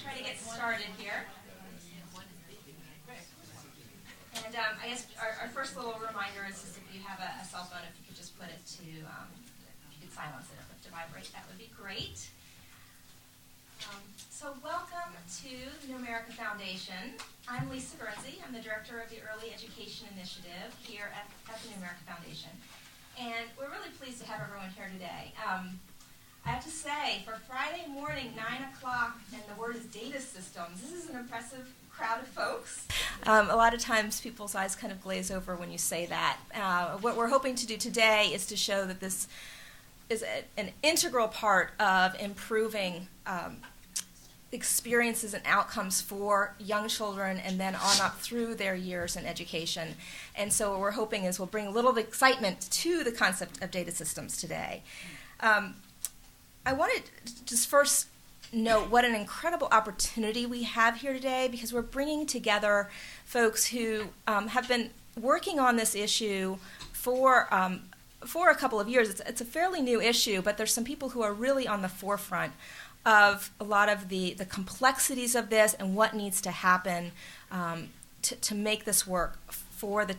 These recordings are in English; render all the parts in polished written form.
try to get started here. And I guess our first little reminder is just if you have a cell phone, if you could just put it to, if you could silence it or put it to vibrate, that would be great. So welcome to the New America Foundation. I'm Lisa Guernsey. I'm the Director of the Early Education Initiative here at the New America Foundation. And we're really pleased to have everyone here today. I have to say, for Friday morning, 9 o'clock, and the word is data systems, this is an impressive crowd of folks. A lot of times people's eyes kind of glaze over when you say that. What we're hoping to do today is to show that this is an integral part of improving experiences and outcomes for young children and then on up through their years in education. And so what we're hoping is we'll bring a little excitement to the concept of data systems today. I wanted to just first note what an incredible opportunity we have here today, because we're bringing together folks who have been working on this issue for a couple of years. It's a fairly new issue, but there's some people who are really on the forefront of a lot of the complexities of this and what needs to happen to make this work for the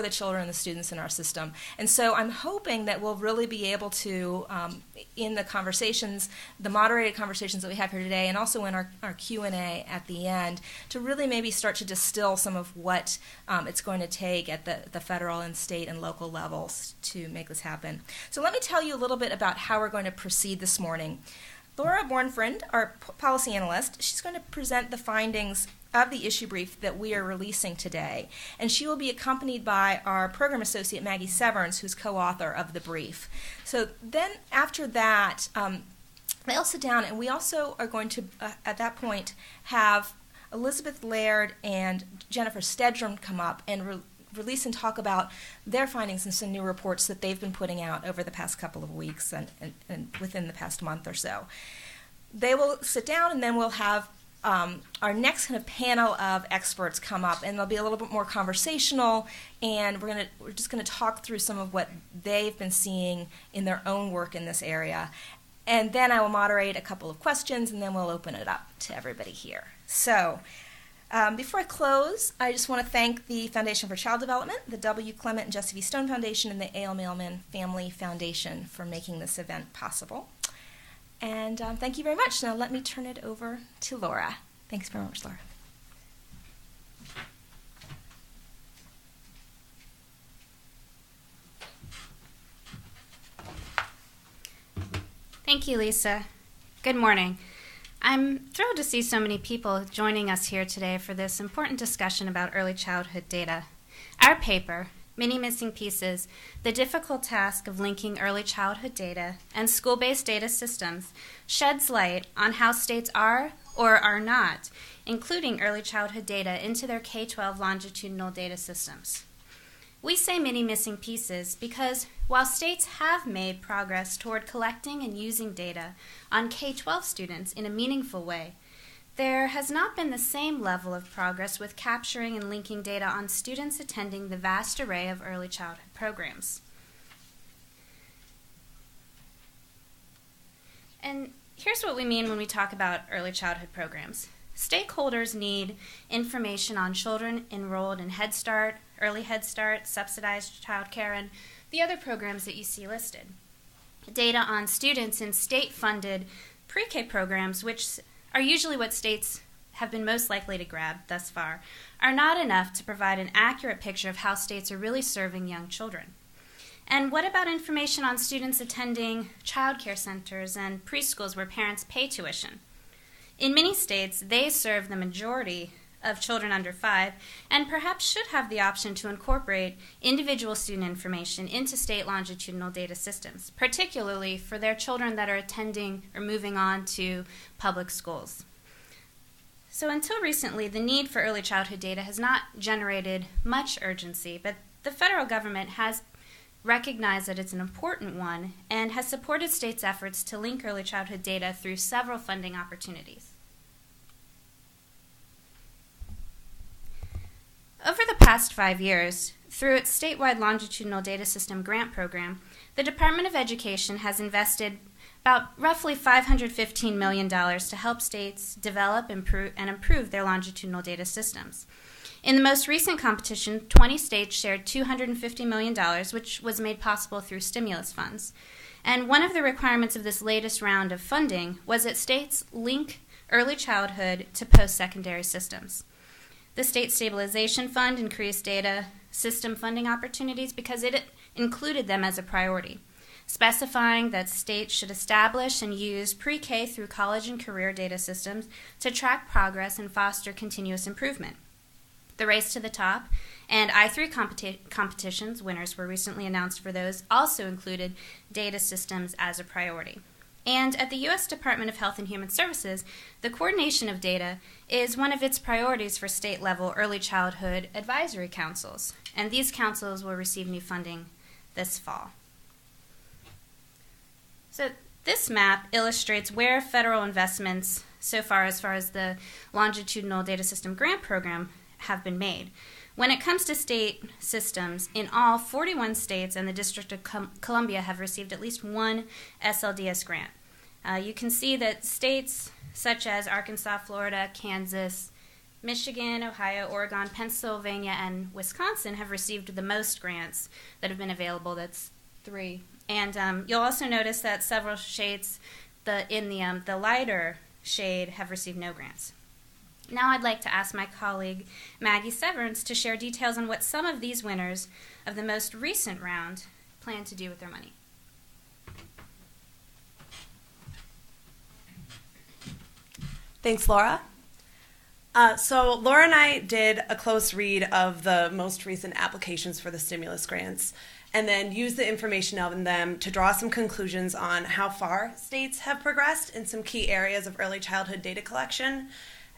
children and the students in our system. And so I'm hoping that we'll really be able to, in the conversations, the moderated conversations that we have here today, and also in our Q&A at the end, to really maybe start to distill some of what it's going to take at the federal and state and local levels to make this happen. So let me tell you a little bit about how we're going to proceed this morning. Laura Bornfriend, our policy analyst, she's going to present the findings of the issue brief that we are releasing today. And she will be accompanied by our program associate, Maggie Severns, who's co-author of the brief. So then after that, they'll sit down, and we also are going to, at that point, have Elizabeth Laird and Jennifer Stedrum come up and release and talk about their findings and some new reports that they've been putting out over the past couple of weeks and within the past month or so. They will sit down, and then we'll have our next kind of panel of experts come up, and they'll be a little bit more conversational, and we're just going to talk through some of what they've been seeing in their own work in this area. And then I will moderate a couple of questions, and then we'll open it up to everybody here. So before I close, I just want to thank the Foundation for Child Development, the W. Clement and Jesse V. Stone Foundation, and the A.L. Mailman Family Foundation for making this event possible. And thank you very much. Now let me turn it over to Laura. Thanks very much, Laura. Thank you, Lisa. Good morning. I'm thrilled to see so many people joining us here today for this important discussion about early childhood data. Our paper, Many Missing Pieces, The Difficult Task of Linking Early Childhood Data and School-Based Data Systems, sheds light on how states are or are not including early childhood data into their K-12 longitudinal data systems. We say many missing pieces because while states have made progress toward collecting and using data on K-12 students in a meaningful way, there has not been the same level of progress with capturing and linking data on students attending the vast array of early childhood programs. And here's what we mean when we talk about early childhood programs. Stakeholders need information on children enrolled in Head Start, Early Head Start, subsidized childcare, and the other programs that you see listed. Data on students in state-funded pre-K programs, which are usually what states have been most likely to grab thus far, are not enough to provide an accurate picture of how states are really serving young children. And what about information on students attending child care centers and preschools where parents pay tuition? In many states, they serve the majority of children under 5 and perhaps should have the option to incorporate individual student information into state longitudinal data systems, particularly for their children that are attending or moving on to public schools. So until recently, the need for early childhood data has not generated much urgency, but the federal government has recognized that it's an important one and has supported states' efforts to link early childhood data through several funding opportunities. Over the past 5 years, through its statewide longitudinal data system grant program, the Department of Education has invested about roughly $515 million to help states develop and improve their longitudinal data systems. In the most recent competition, 20 states shared $250 million, which was made possible through stimulus funds. And one of the requirements of this latest round of funding was that states link early childhood to post-secondary systems. The State Stabilization Fund increased data system funding opportunities because it included them as a priority, specifying that states should establish and use pre-K through college and career data systems to track progress and foster continuous improvement. The Race to the Top and I3 competitions, winners were recently announced for those, also included data systems as a priority. And at the U.S. Department of Health and Human Services, the coordination of data is one of its priorities for state-level early childhood advisory councils, and these councils will receive new funding this fall. So this map illustrates where federal investments so far as the Longitudinal Data System Grant Program have been made. When it comes to state systems, in all, 41 states and the District of Columbia have received at least one SLDS grant. You can see that states such as Arkansas, Florida, Kansas, Michigan, Ohio, Oregon, Pennsylvania, and Wisconsin have received the most grants that have been available. That's 3. And you'll also notice that several shades in the lighter shade have received no grants. Now I'd like to ask my colleague Maggie Severance to share details on what some of these winners of the most recent round plan to do with their money. Thanks, Laura. So Laura and I did a close read of the most recent applications for the stimulus grants and then used the information in them to draw some conclusions on how far states have progressed in some key areas of early childhood data collection,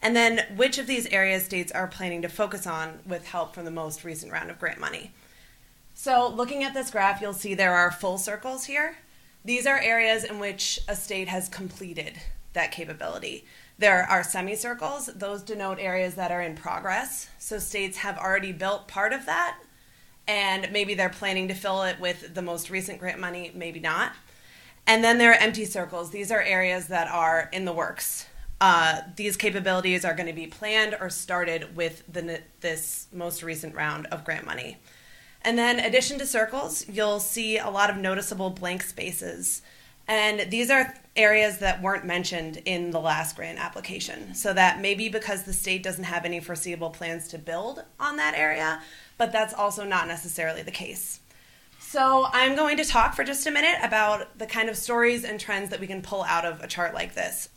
and then which of these areas states are planning to focus on with help from the most recent round of grant money. So looking at this graph, you'll see there are full circles here. These are areas in which a state has completed that capability. There are semicircles. Those denote areas that are in progress. So states have already built part of that, and maybe they're planning to fill it with the most recent grant money, maybe not. And then there are empty circles. These are areas that are in the works. These capabilities are going to be planned or started with this most recent round of grant money. And then in addition to circles, you'll see a lot of noticeable blank spaces. And these are areas that weren't mentioned in the last grant application. So that may be because the state doesn't have any foreseeable plans to build on that area, but that's also not necessarily the case. So I'm going to talk for just a minute about the kind of stories and trends that we can pull out of a chart like this.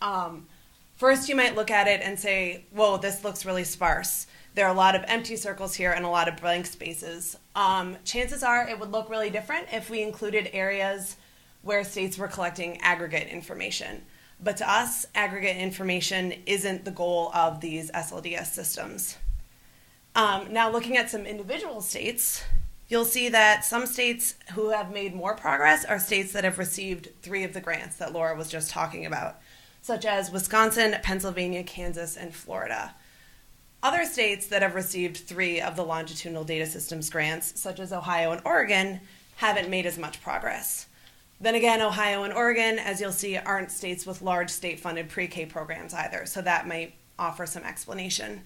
First, you might look at it and say, whoa, this looks really sparse. There are a lot of empty circles here and a lot of blank spaces. Chances are it would look really different if we included areas where states were collecting aggregate information. But to us, aggregate information isn't the goal of these SLDS systems. Now looking at some individual states, you'll see that some states who have made more progress are states that have received 3 of the grants that Laura was just talking about, such as Wisconsin, Pennsylvania, Kansas, and Florida. Other states that have received 3 of the longitudinal data systems grants, such as Ohio and Oregon, haven't made as much progress. Then again, Ohio and Oregon, as you'll see, aren't states with large state-funded pre-K programs either, so that might offer some explanation.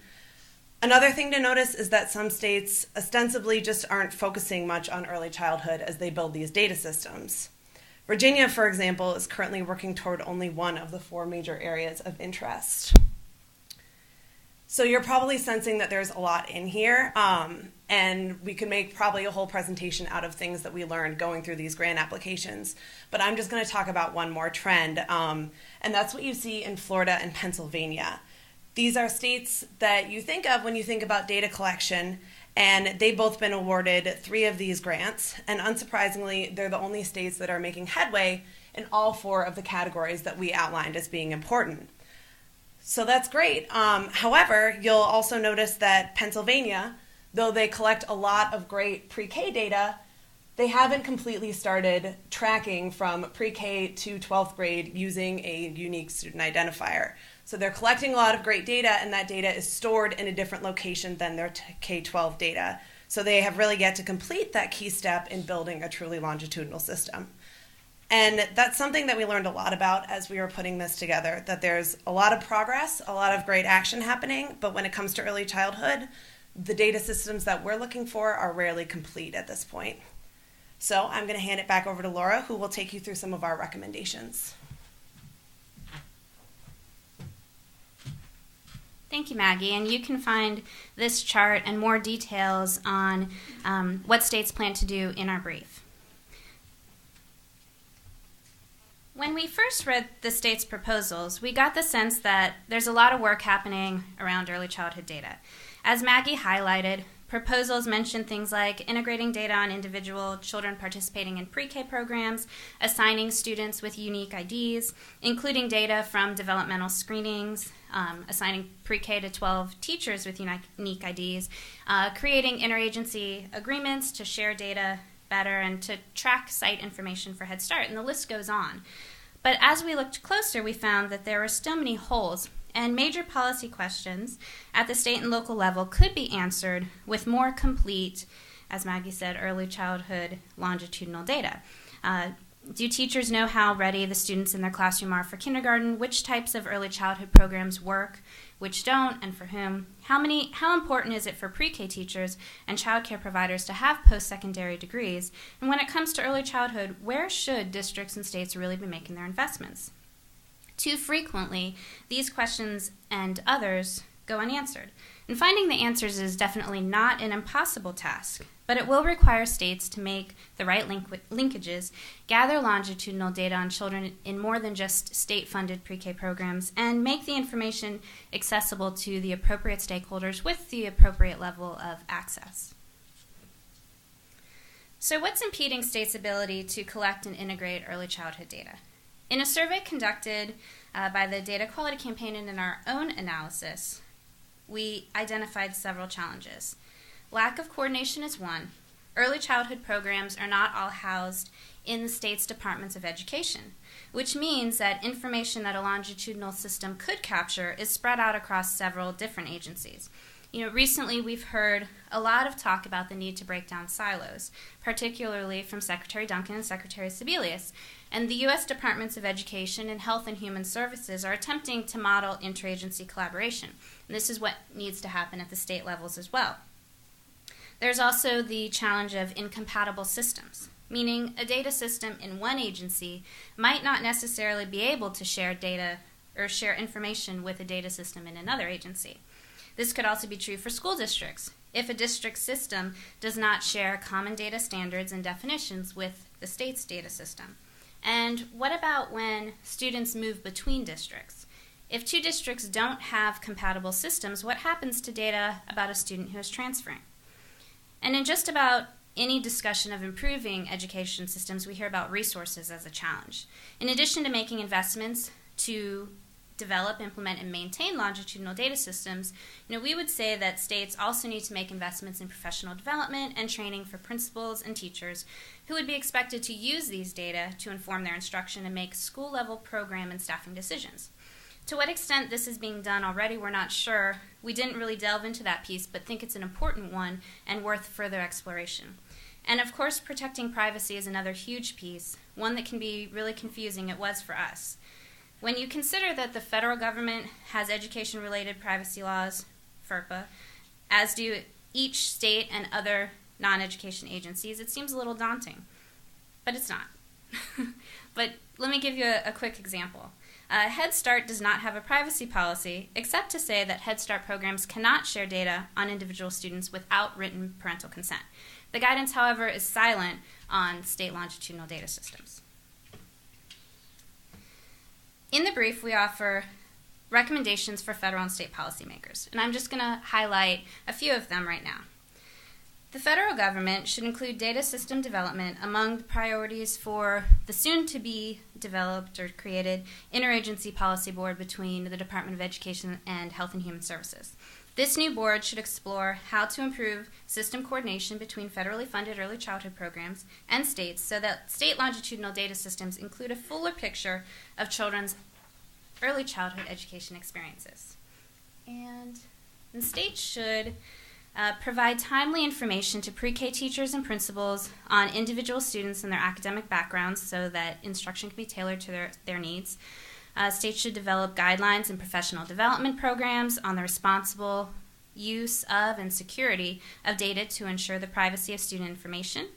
Another thing to notice is that some states ostensibly just aren't focusing much on early childhood as they build these data systems. Virginia, for example, is currently working toward only one of the 4 major areas of interest. So you're probably sensing that there's a lot in here, and we could make probably a whole presentation out of things that we learned going through these grant applications. But I'm just going to talk about one more trend, and that's what you see in Florida and Pennsylvania. These are states that you think of when you think about data collection, and they've both been awarded 3 of these grants, and unsurprisingly, they're the only states that are making headway in all 4 of the categories that we outlined as being important. So that's great. However, you'll also notice that Pennsylvania, though they collect a lot of great pre-K data, they haven't completely started tracking from pre-K to 12th grade using a unique student identifier. So they're collecting a lot of great data, and that data is stored in a different location than their K-12 data. So they have really yet to complete that key step in building a truly longitudinal system. And that's something that we learned a lot about as we were putting this together, that there's a lot of progress, a lot of great action happening, but when it comes to early childhood, the data systems that we're looking for are rarely complete at this point. So I'm going to hand it back over to Laura, who will take you through some of our recommendations. Thank you, Maggie. And you can find this chart and more details on what states plan to do in our brief. When we first read the state's proposals, we got the sense that there's a lot of work happening around early childhood data. As Maggie highlighted, proposals mention things like integrating data on individual children participating in pre-K programs, assigning students with unique IDs, including data from developmental screenings, assigning pre-K to 12 teachers with unique IDs, creating interagency agreements to share data better and to track site information for Head Start, and the list goes on. But as we looked closer, we found that there were still many holes, and major policy questions at the state and local level could be answered with more complete, as Maggie said, early childhood longitudinal data. Do teachers know how ready the students in their classroom are for kindergarten? Which types of early childhood programs work, which don't, and for whom? How important is it for pre-K teachers and child care providers to have post-secondary degrees? And when it comes to early childhood, where should districts and states really be making their investments? Too frequently, these questions and others go unanswered. And finding the answers is definitely not an impossible task, but it will require states to make the right linkages, gather longitudinal data on children in more than just state-funded pre-K programs, and make the information accessible to the appropriate stakeholders with the appropriate level of access. So what's impeding states' ability to collect and integrate early childhood data? In a survey conducted by the Data Quality Campaign and in our own analysis, we identified several challenges. Lack of coordination is one. Early childhood programs are not all housed in the state's departments of education, which means that information that a longitudinal system could capture is spread out across several different agencies. Recently we've heard a lot of talk about the need to break down silos, particularly from Secretary Duncan and Secretary Sebelius. And the U.S. Departments of Education and Health and Human Services are attempting to model interagency collaboration. And this is what needs to happen at the state levels as well. There's also the challenge of incompatible systems, meaning a data system in one agency might not necessarily be able to share data or share information with a data system in another agency. This could also be true for school districts. If a district system does not share common data standards and definitions with the state's data system. And what about when students move between districts? If two districts don't have compatible systems, what happens to data about a student who is transferring? And in just about any discussion of improving education systems, we hear about resources as a challenge. In addition to making investments to develop, implement, and maintain longitudinal data systems, we would say that states also need to make investments in professional development and training for principals and teachers who would be expected to use these data to inform their instruction and make school-level program and staffing decisions. To what extent this is being done already, we're not sure. We didn't really delve into that piece, but think it's an important one and worth further exploration. And of course, protecting privacy is another huge piece, one that can be really confusing. It was for us. When you consider that the federal government has education-related privacy laws, FERPA, as do each state and other non-education agencies, it seems a little daunting. But it's not. But let me give you a quick example. Head Start does not have a privacy policy, except to say that Head Start programs cannot share data on individual students without written parental consent. The guidance, however, is silent on state longitudinal data systems. In the brief, we offer recommendations for federal and state policymakers, and I'm just going to highlight a few of them right now. The federal government should include data system development among the priorities for the soon-to-be developed or created Interagency Policy Board between the Department of Education and Health and Human Services. This new board should explore how to improve system coordination between federally funded early childhood programs and states so that state longitudinal data systems include a fuller picture of children's early childhood education experiences. And the states should Provide timely information to pre-K teachers and principals on individual students and their academic backgrounds so that instruction can be tailored to their needs. States should develop guidelines and professional development programs on the responsible use of and security of data to ensure the privacy of student information.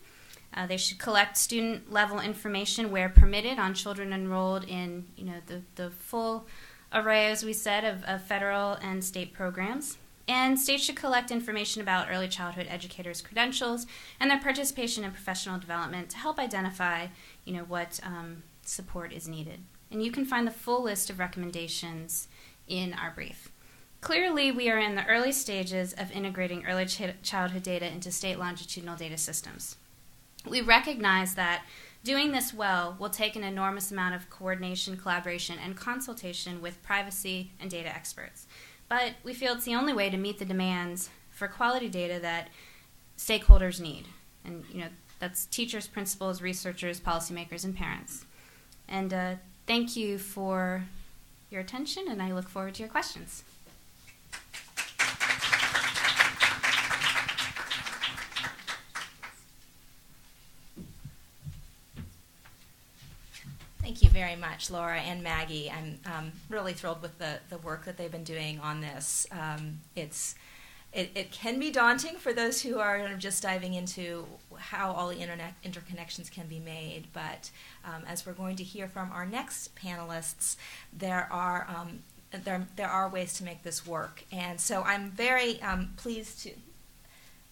They should collect student-level information where permitted on children enrolled in the full array, as we said, of federal and state programs. And states should collect information about early childhood educators' credentials and their participation in professional development to help identify, what support is needed. And you can find the full list of recommendations in our brief. Clearly, we are in the early stages of integrating early childhood data into state longitudinal data systems. We recognize that doing this well will take an enormous amount of coordination, collaboration, and consultation with privacy and data experts. But we feel it's the only way to meet the demands for quality data that stakeholders need. And, that's teachers, principals, researchers, policymakers, and parents. And thank you for your attention, and I look forward to your questions. Thank you very much, Laura and Maggie. I'm really thrilled with the work that they've been doing on this. It can be daunting for those who are just diving into how all the internet interconnections can be made, but as we're going to hear from our next panelists, there are ways to make this work. And so I'm very pleased to...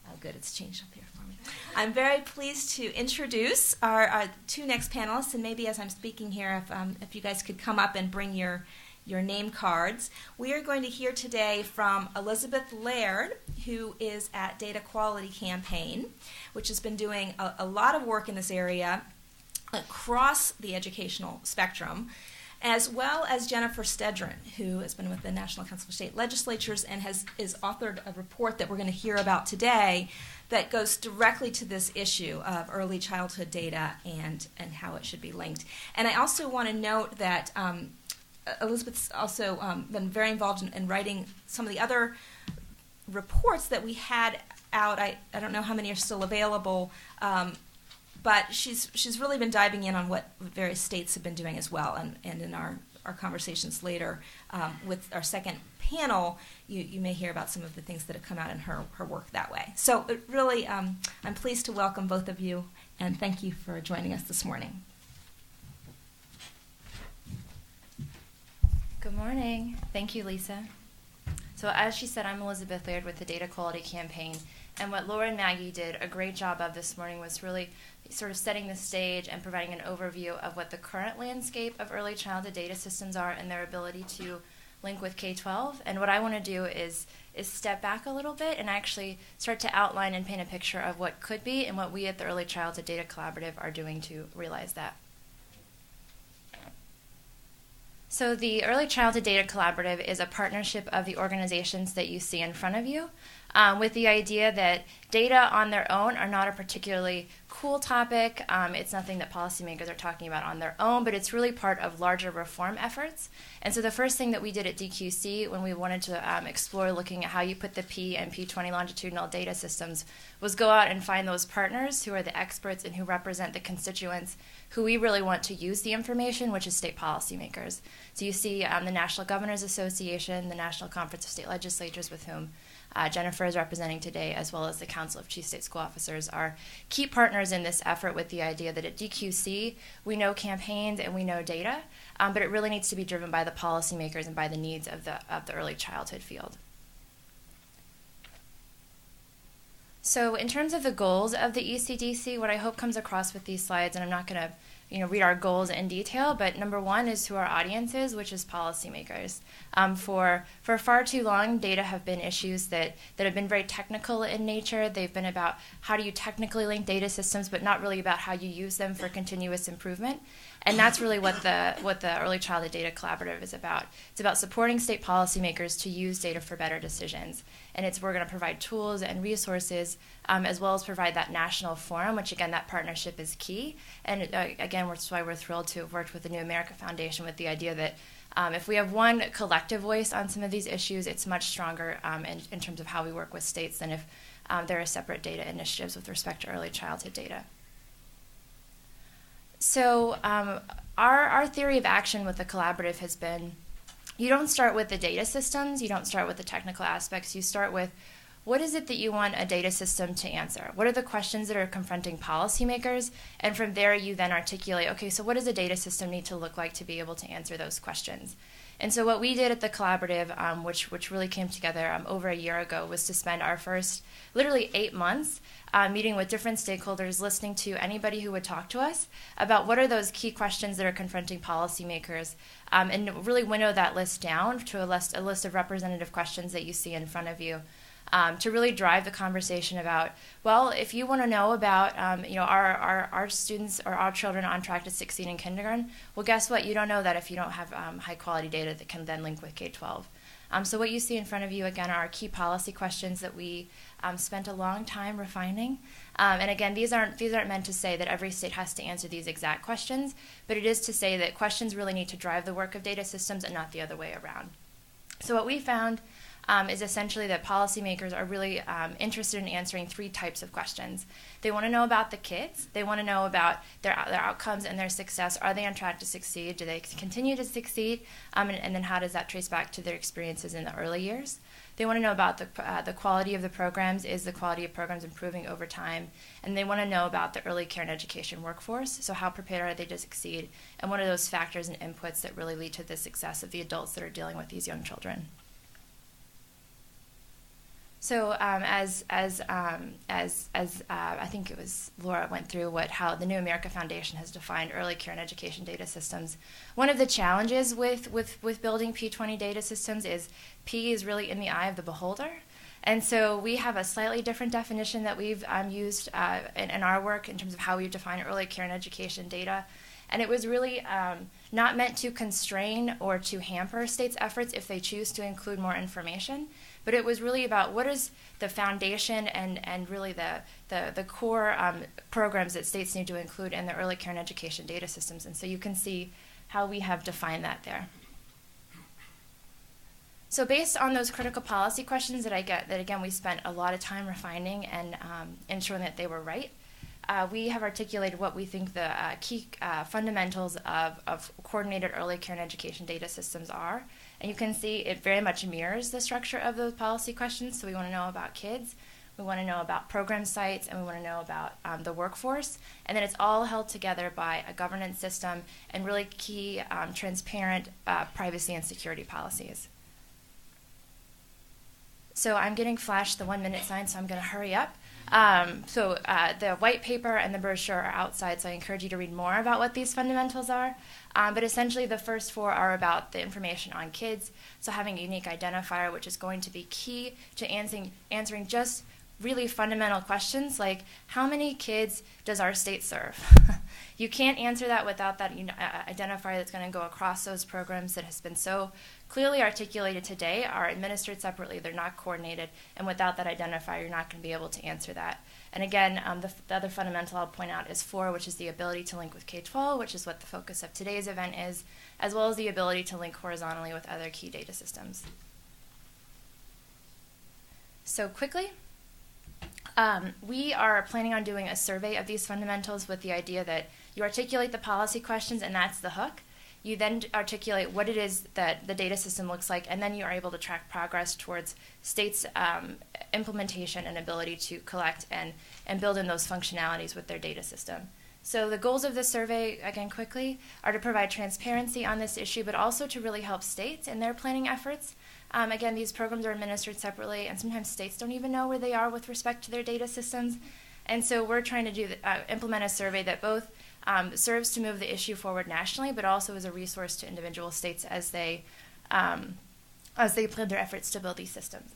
Oh, good, it's changed up here for me. I'm very pleased to introduce our two next panelists, and maybe as I'm speaking here, if you guys could come up and bring your name cards. We are going to hear today from Elizabeth Laird, who is at Data Quality Campaign, which has been doing a lot of work in this area across the educational spectrum, as well as Jennifer Stedron, who has been with the National Council of State Legislatures and is authored a report that we're going to hear about today that goes directly to this issue of early childhood data and how it should be linked. And I also want to note that Elizabeth's also been very involved in writing some of the other reports that we had out. I don't know how many are still available, but she's really been diving in on what various states have been doing as well. And in our conversations later with our second panel, you may hear about some of the things that have come out in her work that way. So really, I'm pleased to welcome both of you, and thank you for joining us this morning. Good morning. Thank you, Lisa. So as she said, I'm Elizabeth Laird with the Data Quality Campaign, and what Laura and Maggie did a great job of this morning was really sort of setting the stage and providing an overview of what the current landscape of early childhood data systems are and their ability to link with K-12. And what I want to do is step back a little bit and actually start to outline and paint a picture of what could be and what we at the Early Childhood Data Collaborative are doing to realize that. So the Early Childhood Data Collaborative is a partnership of the organizations that you see in front of you, with the idea that data on their own are not a particularly cool topic. It's nothing that policymakers are talking about on their own, but it's really part of larger reform efforts. And so the first thing that we did at DQC when we wanted to explore looking at how you put the P and P20 longitudinal data systems was go out and find those partners who are the experts and who represent the constituents who we really want to use the information, which is state policymakers. So you see the National Governors Association, the National Conference of State Legislatures, with whom Jennifer is representing today, as well as the Council of Chief State School Officers, are key partners in this effort with the idea that at DQC we know campaigns and we know data, but it really needs to be driven by the policymakers and by the needs of the early childhood field. So in terms of the goals of the ECDC, what I hope comes across with these slides, and I'm not going to read our goals in detail, but number one is who our audience is, which is policymakers. For far too long, data have been issues that have been very technical in nature. They've been about how do you technically link data systems, but not really about how you use them for continuous improvement. And that's really what the Early Childhood Data Collaborative is about. It's about supporting state policymakers to use data for better decisions. And we're going to provide tools and resources, as well as provide that national forum, which, again, that partnership is key. And, again, that's why we're thrilled to have worked with the New America Foundation with the idea that if we have one collective voice on some of these issues, it's much stronger in terms of how we work with states than if there are separate data initiatives with respect to early childhood data. So our theory of action with the collaborative has been, you don't start with the data systems, you don't start with the technical aspects, you start with what is it that you want a data system to answer? What are the questions that are confronting policymakers? And from there you then articulate, okay, so what does a data system need to look like to be able to answer those questions? And so what we did at the collaborative, which really came together over a year ago, was to spend our first literally 8 months meeting with different stakeholders, listening to anybody who would talk to us about what are those key questions that are confronting policymakers, and really winnow that list down to a list of representative questions that you see in front of you. To really drive the conversation about, well, if you want to know about, our students or our children on track to succeed in kindergarten, well, guess what? You don't know that if you don't have high-quality data that can then link with K-12. So what you see in front of you, again, are key policy questions that we spent a long time refining. And again, these aren't meant to say that every state has to answer these exact questions, but it is to say that questions really need to drive the work of data systems and not the other way around. So what we found is essentially that policymakers are really interested in answering 3 types of questions. They want to know about the kids. They want to know about their outcomes and their success. Are they on track to succeed? Do they continue to succeed? And then how does that trace back to their experiences in the early years? They want to know about the quality of the programs. Is the quality of programs improving over time? And they want to know about the early care and education workforce. So how prepared are they to succeed? And what are those factors and inputs that really lead to the success of the adults that are dealing with these young children? So as I think it was Laura went through how the New America Foundation has defined early care and education data systems. One of the challenges with building P20 data systems is P is really in the eye of the beholder. And so we have a slightly different definition that we've used in our work in terms of how we define early care and education data. And it was really not meant to constrain or to hamper states' efforts if they choose to include more information, but it was really about what is the foundation and really the core programs that states need to include in the early care and education data systems. And so you can see how we have defined that there. So based on those critical policy questions that again, we spent a lot of time refining and ensuring that they were right, we have articulated what we think the key fundamentals of coordinated early care and education data systems are. And you can see it very much mirrors the structure of those policy questions. So we want to know about kids, we want to know about program sites, and we want to know about the workforce. And then it's all held together by a governance system and really key transparent privacy and security policies. So I'm getting flashed the 1-minute sign, so I'm going to hurry up. The white paper and the brochure are outside, so I encourage you to read more about what these fundamentals are. But essentially the first 4 are about the information on kids, so having a unique identifier, which is going to be key to answering just really fundamental questions like, how many kids does our state serve? You can't answer that without that identifier that's going to go across those programs that has been so clearly articulated today, are administered separately, they're not coordinated, and without that identifier, you're not going to be able to answer that. And again, the other fundamental I'll point out is 4, which is the ability to link with K-12, which is what the focus of today's event is, as well as the ability to link horizontally with other key data systems. So quickly, we are planning on doing a survey of these fundamentals with the idea that you articulate the policy questions, and that's the hook. You then articulate what it is that the data system looks like, and then you are able to track progress towards states' implementation and ability to collect and build in those functionalities with their data system. So the goals of this survey, again quickly, are to provide transparency on this issue, but also to really help states in their planning efforts. Again, these programs are administered separately, and sometimes states don't even know where they are with respect to their data systems. And so we're trying to implement a survey that both serves to move the issue forward nationally, but also as a resource to individual states as they plan their efforts to build these systems.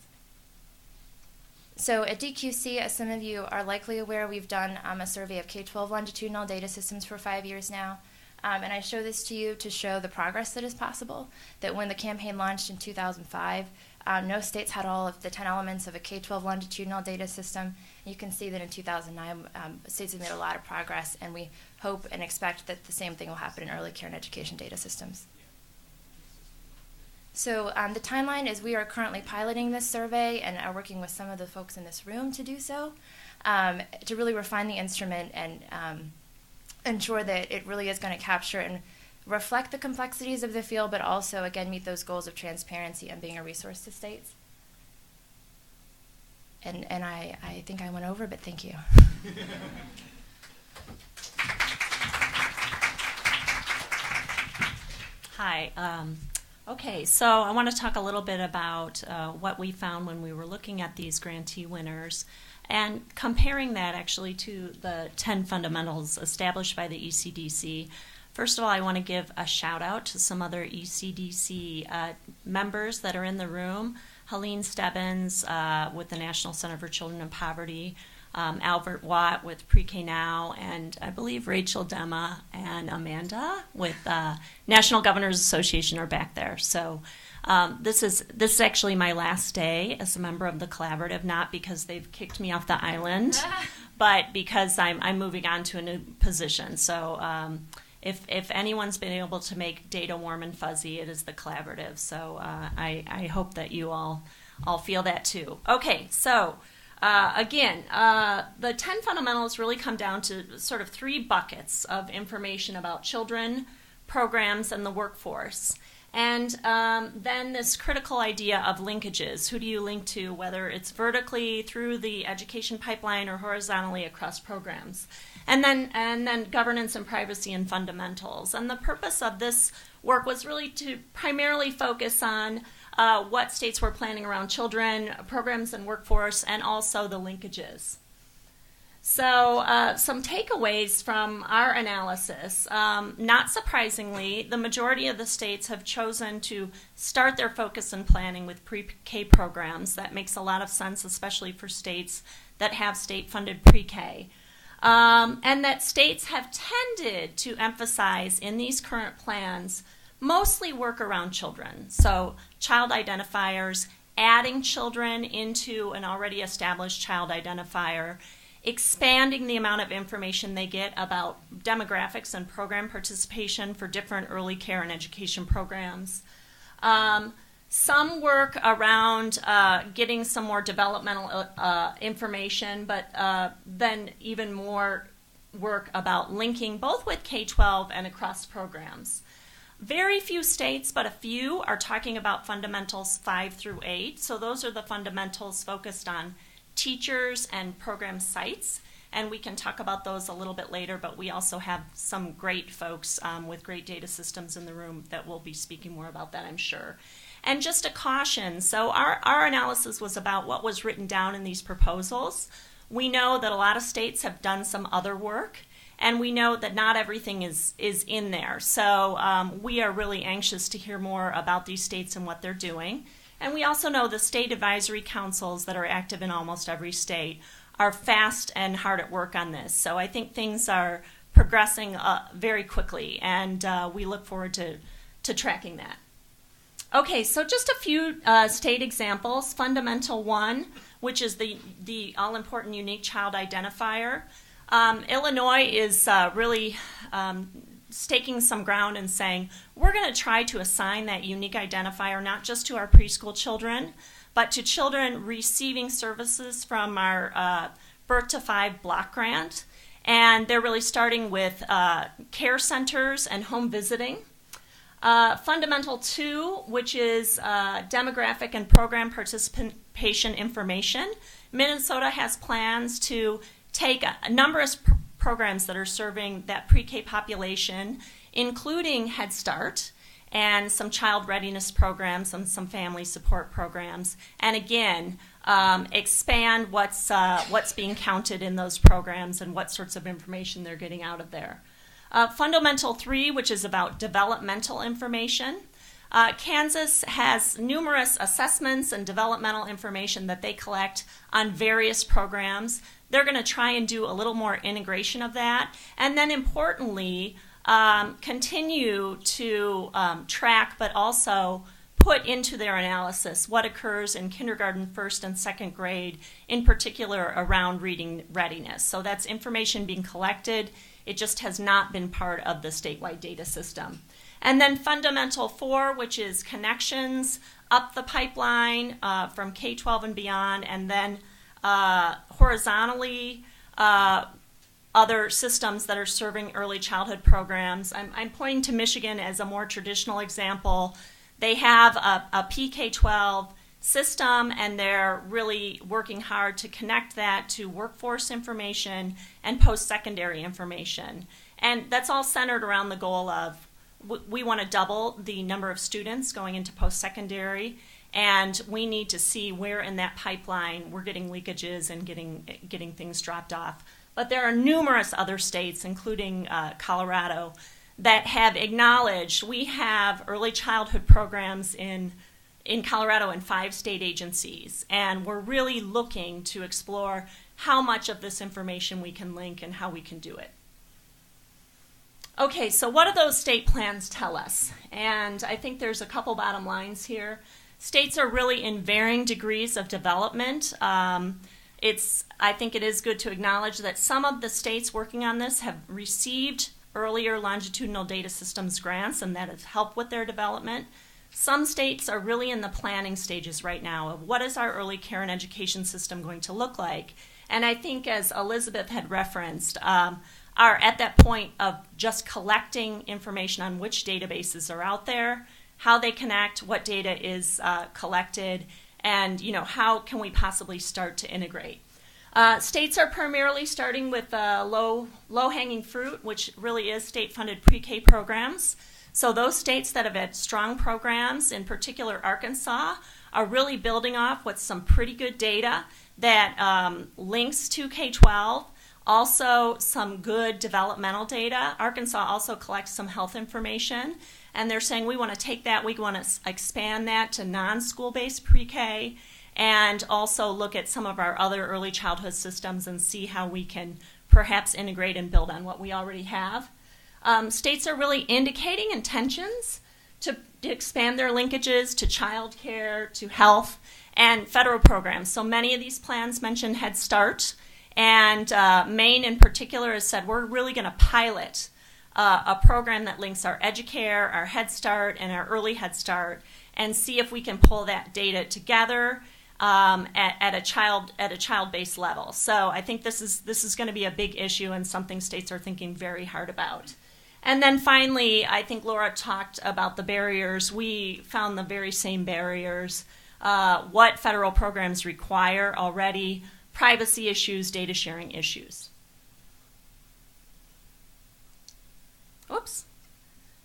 So at DQC, as some of you are likely aware, we've done a survey of K-12 longitudinal data systems for 5 years now. And I show this to you to show the progress that is possible, that when the campaign launched in 2005, no states had all of the 10 elements of a K-12 longitudinal data system. You can see that in 2009, states have made a lot of progress, and we hope and expect that the same thing will happen in early care and education data systems. So the timeline is we are currently piloting this survey and are working with some of the folks in this room to do so, to really refine the instrument and ensure that it really is going to capture and reflect the complexities of the field, but also, again, meet those goals of transparency and being a resource to states. And I think I went over, but thank you. Hi. Okay, so I want to talk a little bit about what we found when we were looking at these grantee winners and comparing that actually to the 10 fundamentals established by the ECDC. First of all, I want to give a shout out to some other ECDC members that are in the room. Helene Stebbins with the National Center for Children in Poverty, Albert Watt with Pre-K Now, and I believe Rachel Dema and Amanda with National Governors Association are back there. So this is actually my last day as a member of the collaborative, not because they've kicked me off the island, but because I'm moving on to a new position. So if anyone's been able to make data warm and fuzzy, it is the collaborative. So I hope that you all feel that too. Okay, so again, the 10 fundamentals really come down to sort of 3 buckets of information about children, programs, and the workforce. And then this critical idea of linkages. Who do you link to, whether it's vertically through the education pipeline or horizontally across programs? And then governance and privacy and fundamentals. And the purpose of this work was really to primarily focus on what states were planning around children, programs and workforce, and also the linkages. So some takeaways from our analysis. Not surprisingly, the majority of the states have chosen to start their focus and planning with pre-K programs. That makes a lot of sense, especially for states that have state-funded pre-K. And that states have tended to emphasize in these current plans mostly work around children. So child identifiers, adding children into an already established child identifier, expanding the amount of information they get about demographics and program participation for different early care and education programs. Some work around getting some more developmental information, but then even more work about linking both with K-12 and across programs. Very few states, but a few, are talking about fundamentals 5 through 8. So those are the fundamentals focused on teachers and program sites. And we can talk about those a little bit later, but we also have some great folks with great data systems in the room that will be speaking more about that, I'm sure. And just a caution, so our analysis was about what was written down in these proposals. We know that a lot of states have done some other work, and we know that not everything is in there. So we are really anxious to hear more about these states and what they're doing. And we also know the state advisory councils that are active in almost every state are fast and hard at work on this. So I think things are progressing very quickly, and we look forward to tracking that. Okay, so just a few state examples. Fundamental 1, which is the all-important unique child identifier. Illinois is really staking some ground and saying, we're going to try to assign that unique identifier not just to our preschool children, but to children receiving services from our Birth to 5 block grant. And they're really starting with care centers and home visiting. Fundamental 2, which is demographic and program participation information. Minnesota has plans to take a number of programs that are serving that pre-K population, including Head Start and some child readiness programs and some family support programs, and again, expand what's being counted in those programs and what sorts of information they're getting out of there. Fundamental 3, which is about developmental information. Kansas has numerous assessments and developmental information that they collect on various programs. They're going to try and do a little more integration of that. And then importantly, continue to track, but also put into their analysis what occurs in kindergarten, first and second grade, in particular around reading readiness. So that's information being collected. It just has not been part of the statewide data system. And then Fundamental 4, which is connections up the pipeline from K-12 and beyond, and then horizontally other systems that are serving early childhood programs. I'm pointing to Michigan as a more traditional example. They have a PK-12 system, and they're really working hard to connect that to workforce information and post-secondary information. And that's all centered around the goal of we want to double the number of students going into post-secondary, and we need to see where in that pipeline we're getting leakages and getting things dropped off. But there are numerous other states, including Colorado, that have acknowledged we have early childhood programs in Colorado in 5 state agencies, and we're really looking to explore how much of this information we can link and how we can do it. Okay, so what do those state plans tell us? And I think there's a couple bottom lines here. States are really in varying degrees of development. I think it is good to acknowledge that some of the states working on this have received earlier longitudinal data systems grants, and that has helped with their development. Some states are really in the planning stages right now of what is our early care and education system going to look like. And I think, as Elizabeth had referenced, are at that point of just collecting information on which databases are out there, how they connect, what data is collected, and how can we possibly start to integrate. States are primarily starting with low-hanging fruit, which really is state-funded pre-K programs. So those states that have had strong programs, in particular Arkansas, are really building off with some pretty good data that links to K-12. Also, some good developmental data. Arkansas also collects some health information, and they're saying we want to take that, we want to expand that to non-school-based pre-K, and also look at some of our other early childhood systems and see how we can perhaps integrate and build on what we already have. States are really indicating intentions to expand their linkages to child care, to health, and federal programs. So many of these plans mention Head Start, and Maine in particular has said we're really going to pilot a program that links our EduCare, our Head Start, and our Early Head Start, and see if we can pull that data together at a child-based level. So I think this is going to be a big issue and something states are thinking very hard about. And then finally, I think Laura talked about the barriers. We found the very same barriers. What federal programs require already, privacy issues, data sharing issues. Oops.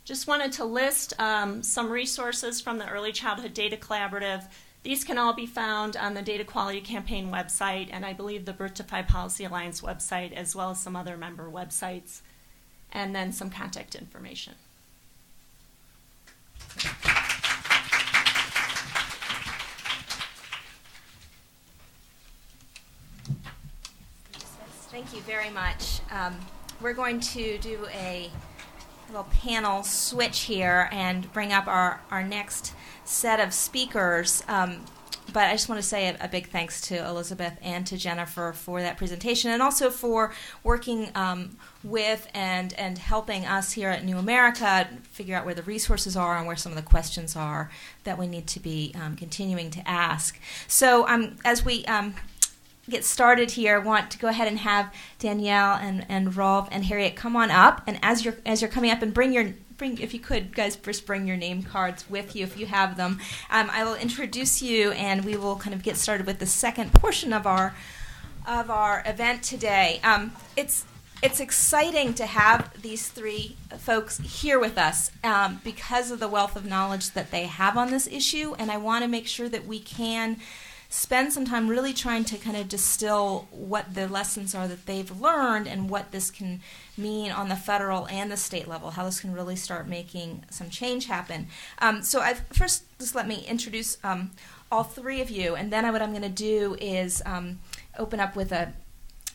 Just wanted to list some resources from the Early Childhood Data Collaborative. These can all be found on the Data Quality Campaign website, and I believe the Birth to 5 Policy Alliance website, as well as some other member websites, and then some contact information. Thank you very much. We're going to do a little panel switch here and bring up our next set of speakers. But I just want to say a big thanks to Elizabeth and to Jennifer for that presentation, and also for working with and helping us here at New America figure out where the resources are and where some of the questions are that we need to be continuing to ask. So as we get started here, I want to go ahead and have Danielle and Rolf and Harriet come on up. And as you're coming up, and bring if you could, guys, first bring your name cards with you if you have them. I will introduce you, and we will kind of get started with the second portion of our event today. It's exciting to have these three folks here with us because of the wealth of knowledge that they have on this issue, and I want to make sure that we can spend some time really trying to kind of distill what the lessons are that they've learned and what this can mean on the federal and the state level, how this can really start making some change happen. So first, just let me introduce all three of you, and then what I'm going to do is open up with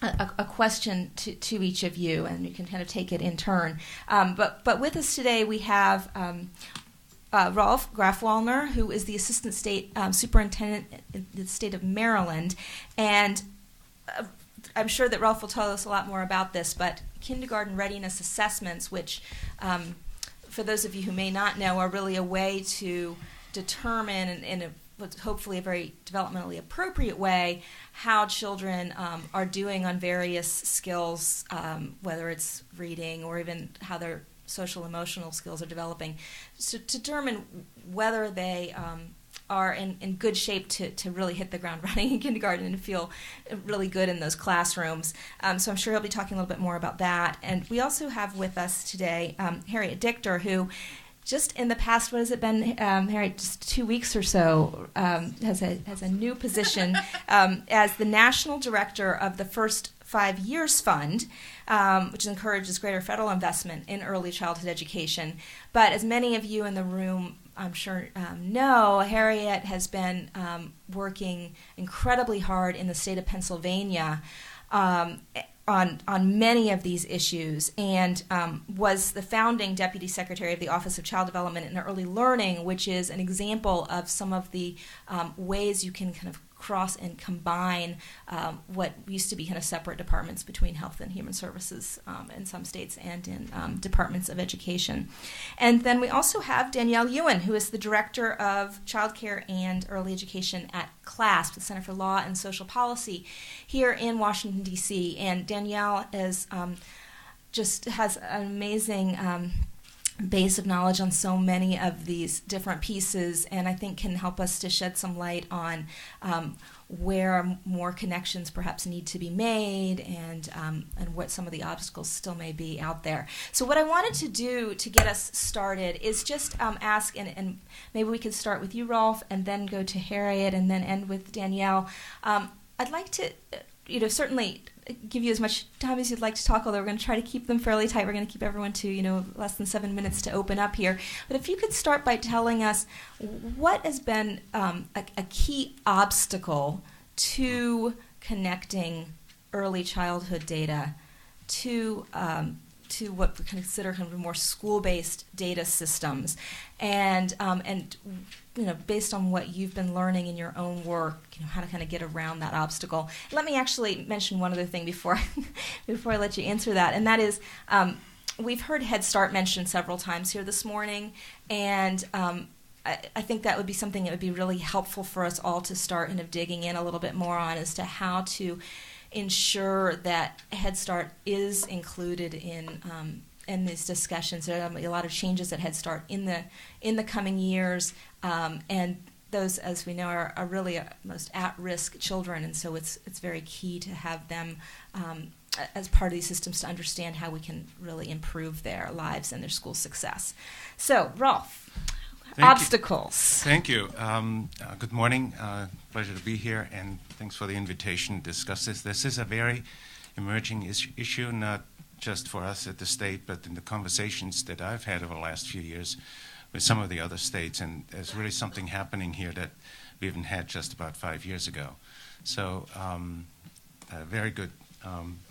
a question to each of you, and you can kind of take it in turn. But with us today we have Rolf Grafwallner, who is the Assistant State Superintendent in the state of Maryland, and I'm sure that Rolf will tell us a lot more about this, but kindergarten readiness assessments, which for those of you who may not know, are really a way to determine in hopefully a very developmentally appropriate way how children are doing on various skills, whether it's reading or even how their social emotional skills are developing, to determine whether they are in good shape to really hit the ground running in kindergarten and feel really good in those classrooms. So I'm sure he'll be talking a little bit more about that. And we also have with us today Harriet Dichter, who just in the past, what has it been, Harriet, just 2 weeks or so, has a new position as the National Director of the First 5 Years Fund, which encourages greater federal investment in early childhood education. But as many of you in the room, I'm sure, know, Harriet has been working incredibly hard in the state of Pennsylvania on many of these issues, and was the founding Deputy Secretary of the Office of Child Development and Early Learning, which is an example of some of the ways you can kind of cross and combine what used to be kind of separate departments between health and human services in some states and in departments of education. And then we also have Danielle Ewan, who is the Director of Child Care and Early Education at CLASP, the Center for Law and Social Policy, here in Washington, D.C. And Danielle is just has an amazing base of knowledge on so many of these different pieces, and I think can help us to shed some light on where more connections perhaps need to be made, and what some of the obstacles still may be out there. So what I wanted to do to get us started is just ask, and maybe we could start with you, Rolf, and then go to Harriet, and then end with Danielle. I'd like to, certainly give you as much time as you'd like to talk, although we're going to try to keep them fairly tight. We're going to keep everyone to, less than 7 minutes to open up here. But if you could start by telling us what has been a key obstacle to connecting early childhood data to what we consider kind of more school-based data systems, and based on what you've been learning in your own work, how to kind of get around that obstacle. Let me actually mention one other thing before I let you answer that, and that is we've heard Head Start mentioned several times here this morning, and I think that would be something that would be really helpful for us all to start kind of digging in a little bit more on, as to how to ensure that Head Start is included in these discussions. There are a lot of changes at Head Start in the coming years, and those, as we know, are really most at-risk children, and so it's very key to have them as part of these systems to understand how we can really improve their lives and their school success. So, Rolf. Obstacles. Thank you. Good morning. Pleasure to be here, and thanks for the invitation to discuss this. This is a very emerging issue, not just for us at the state, but in the conversations that I've had over the last few years with some of the other states, and there's really something happening here that we haven't had just about 5 years ago. So a very good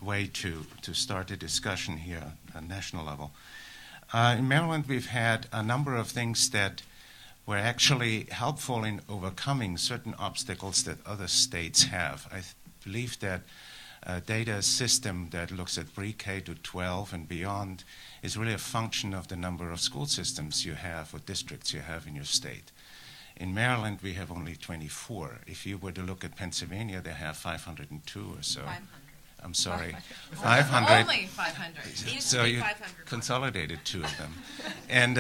way to start a discussion here at a national level. In Maryland, we've had a number of things that were actually helpful in overcoming certain obstacles that other states have. I believe that a data system that looks at pre-K to 12 and beyond is really a function of the number of school systems you have or districts you have in your state. In Maryland, we have only 24. If you were to look at Pennsylvania, they have 502 or so. 500. I'm sorry, 500. Only 500. So you consolidated two of them, and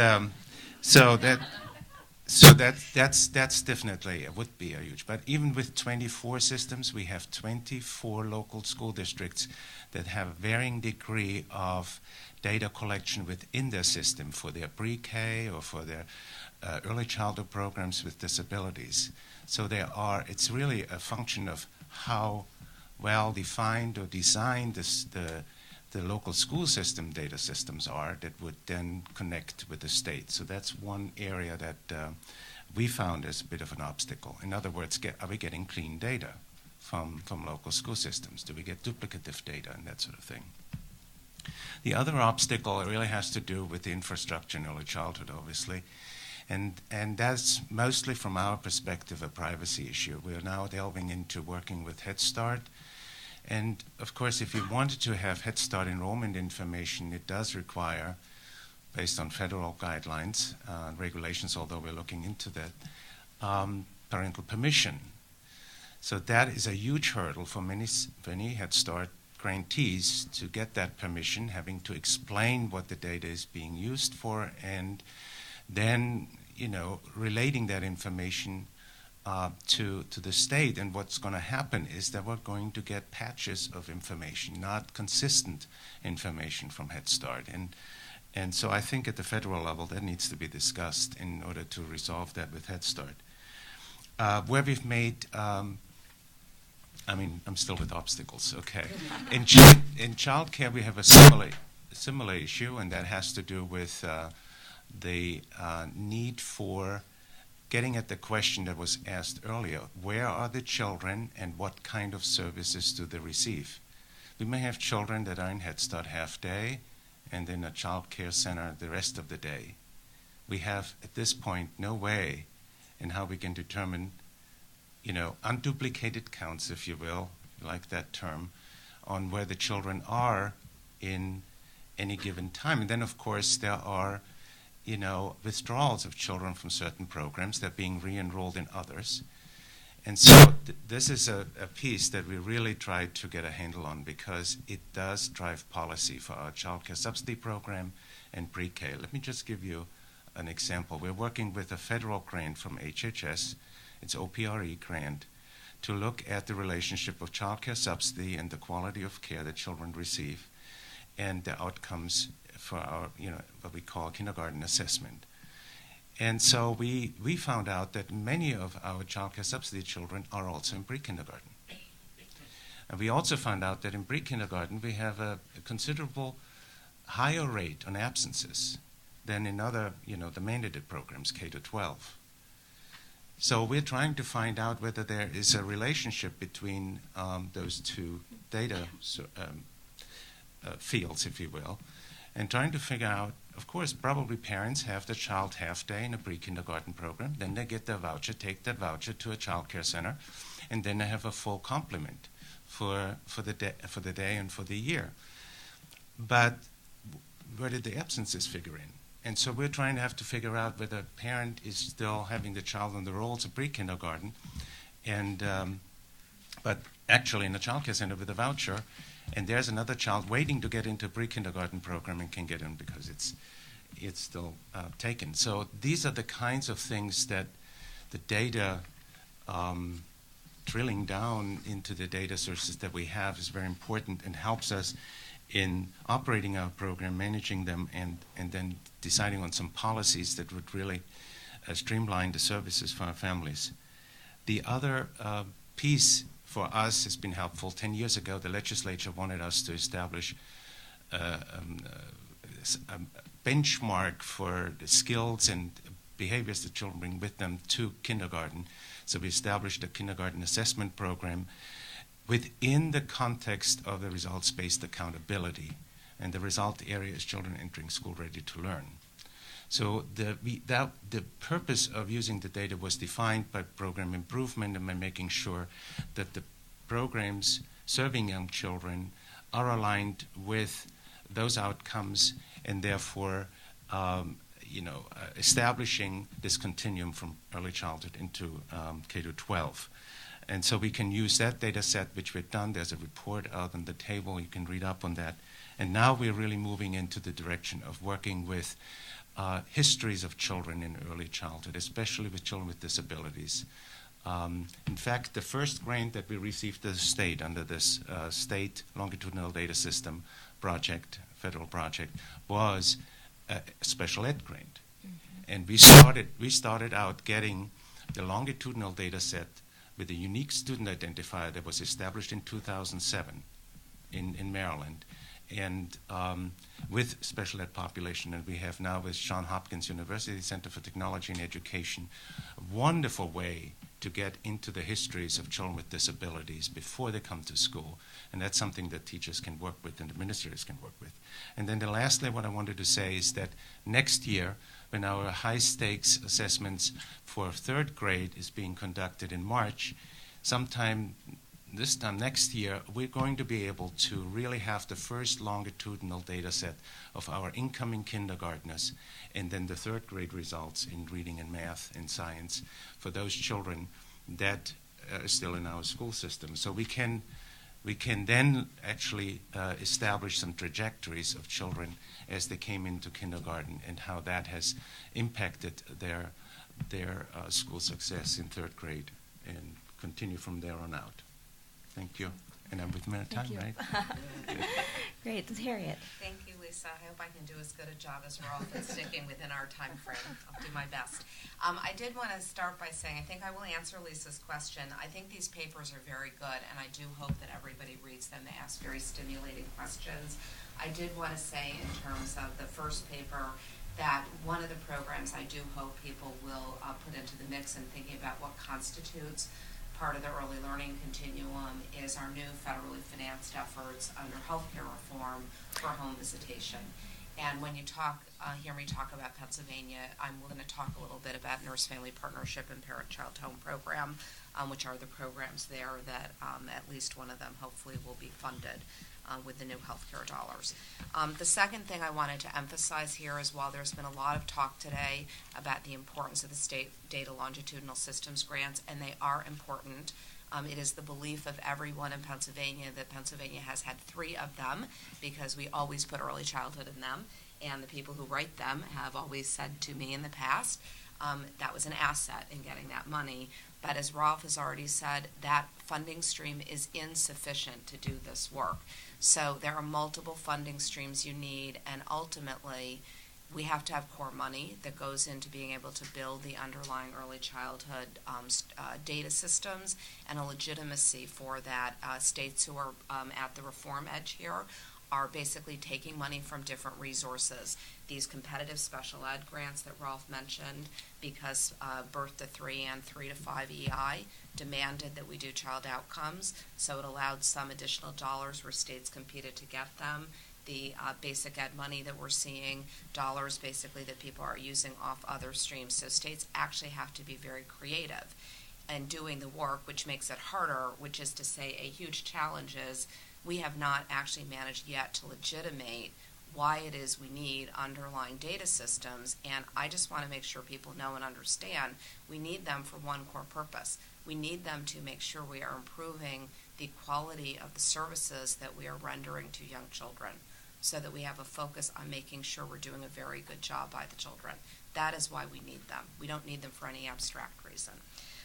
so that's definitely would be a huge. But even with 24 systems, we have 24 local school districts that have a varying degree of data collection within their system for their pre-K or for their early childhood programs with disabilities. So it's really a function of how well defined or designed the local school system data systems are that would then connect with the state. So that's one area that we found as a bit of an obstacle. In other words, are we getting clean data from local school systems? Do we get duplicative data and that sort of thing? The other obstacle really has to do with the infrastructure in early childhood, obviously. And that's mostly, from our perspective, a privacy issue. We are now delving into working with Head Start. And, of course, if you wanted to have Head Start enrollment information, it does require, based on federal guidelines, regulations, although we're looking into that, parental permission. So that is a huge hurdle for many Head Start grantees to get that permission, having to explain what the data is being used for, and then, relating that information to the state. And what's going to happen is that we're going to get patches of information, not consistent information from Head Start. And so I think at the federal level that needs to be discussed in order to resolve that with Head Start. Where we've made, I'm still with obstacles, okay. In childcare we have a similar issue, and that has to do with the need for getting at the question that was asked earlier. Where are the children and what kind of services do they receive? We may have children that are in Head Start half day and in a child care center the rest of the day. We have, at this point, no way in how we can determine, unduplicated counts, if you will, like that term, on where the children are in any given time. And then, of course, there are withdrawals of children from certain programs. They're being re-enrolled in others. And so this is a piece that we really tried to get a handle on, because it does drive policy for our child care subsidy program and pre-K. Let me just give you an example. We're working with a federal grant from HHS, it's OPRE grant, to look at the relationship of child care subsidy and the quality of care that children receive and the outcomes for our, what we call kindergarten assessment. And so we found out that many of our child care subsidy children are also in pre-kindergarten. And we also found out that in pre-kindergarten we have a considerable higher rate on absences than in other, the mandated programs, K to 12. So we're trying to find out whether there is a relationship between those two data fields, if you will, and trying to figure out, of course, probably parents have the child half day in a pre-kindergarten program, then they get their voucher, take that voucher to a child care center, and then they have a full complement for the day and for the year. But where did the absences figure in? And so we're trying to have to figure out whether a parent is still having the child on the rolls of pre-kindergarten, and but actually in a child care center with a voucher, and there's another child waiting to get into a pre-kindergarten program and can get in because it's still taken. So these are the kinds of things that the data, drilling down into the data sources that we have, is very important and helps us in operating our program, managing them, and then deciding on some policies that would really streamline the services for our families. The other piece for us has been helpful. 10 years ago, the legislature wanted us to establish a benchmark for the skills and behaviors that children bring with them to kindergarten. So we established a kindergarten assessment program within the context of the results-based accountability. And the result area is children entering school ready to learn. So the purpose of using the data was defined by program improvement and by making sure that the programs serving young children are aligned with those outcomes, and therefore establishing this continuum from early childhood into K to 12. And so we can use that data set, which we've done. There's a report out on the table. You can read up on that. And now we're really moving into the direction of working with histories of children in early childhood, especially with children with disabilities. In fact, the first grant that we received as a state under this state longitudinal data system project, federal project, was a special ed grant. Mm-hmm. And we started out getting the longitudinal data set with a unique student identifier that was established in 2007 in Maryland, and with special ed population. And we have now with Johns Hopkins University Center for Technology and Education a wonderful way to get into the histories of children with disabilities before they come to school. And that's something that teachers can work with and administrators can work with. And then lastly, what I wanted to say is that next year, when our high-stakes assessments for third grade is being conducted in March, sometime this time next year, we're going to be able to really have the first longitudinal data set of our incoming kindergartners and then the third grade results in reading and math and science for those children that are still in our school system. So we can then actually establish some trajectories of children as they came into kindergarten and how that has impacted their school success in third grade and continue from there on out. Thank you. And I'm with minute time, right? Great. Harriet. Thank you, Lisa. I hope I can do as good a job as Rolf in sticking within our time frame. I'll do my best. I did want to start by saying I think I will answer Lisa's question. I think these papers are very good, and I do hope that everybody reads them. They ask very stimulating questions. I did want to say in terms of the first paper that one of the programs I do hope people will put into the mix in thinking about what constitutes part of the early learning continuum is our new federally financed efforts under healthcare reform for home visitation. And when you hear me talk about Pennsylvania, I'm going to talk a little bit about Nurse Family Partnership and Parent-Child Home Program, which are the programs there that at least one of them hopefully will be funded with the new healthcare dollars. The second thing I wanted to emphasize here is while there's been a lot of talk today about the importance of the state data longitudinal systems grants, and they are important, it is the belief of everyone in Pennsylvania that Pennsylvania has had 3 of them because we always put early childhood in them, and the people who write them have always said to me in the past that was an asset in getting that money. But as Rolf has already said, that funding stream is insufficient to do this work. So there are multiple funding streams you need, and ultimately we have to have core money that goes into being able to build the underlying early childhood data systems and a legitimacy for that. States who are at the reform edge here are basically taking money from different resources. These competitive special ed grants that Rolf mentioned, because Birth to 3 and 3 to 5 EI demanded that we do child outcomes, so it allowed some additional dollars where states competed to get them. The basic ed money that we're seeing, dollars basically that people are using off other streams. So states actually have to be very creative in doing the work, which makes it harder, which is to say a huge challenge is we have not actually managed yet to legitimate why it is we need underlying data systems, and I just want to make sure people know and understand we need them for one core purpose. We need them to make sure we are improving the quality of the services that we are rendering to young children so that we have a focus on making sure we're doing a very good job by the children. That is why we need them. We don't need them for any abstract reason.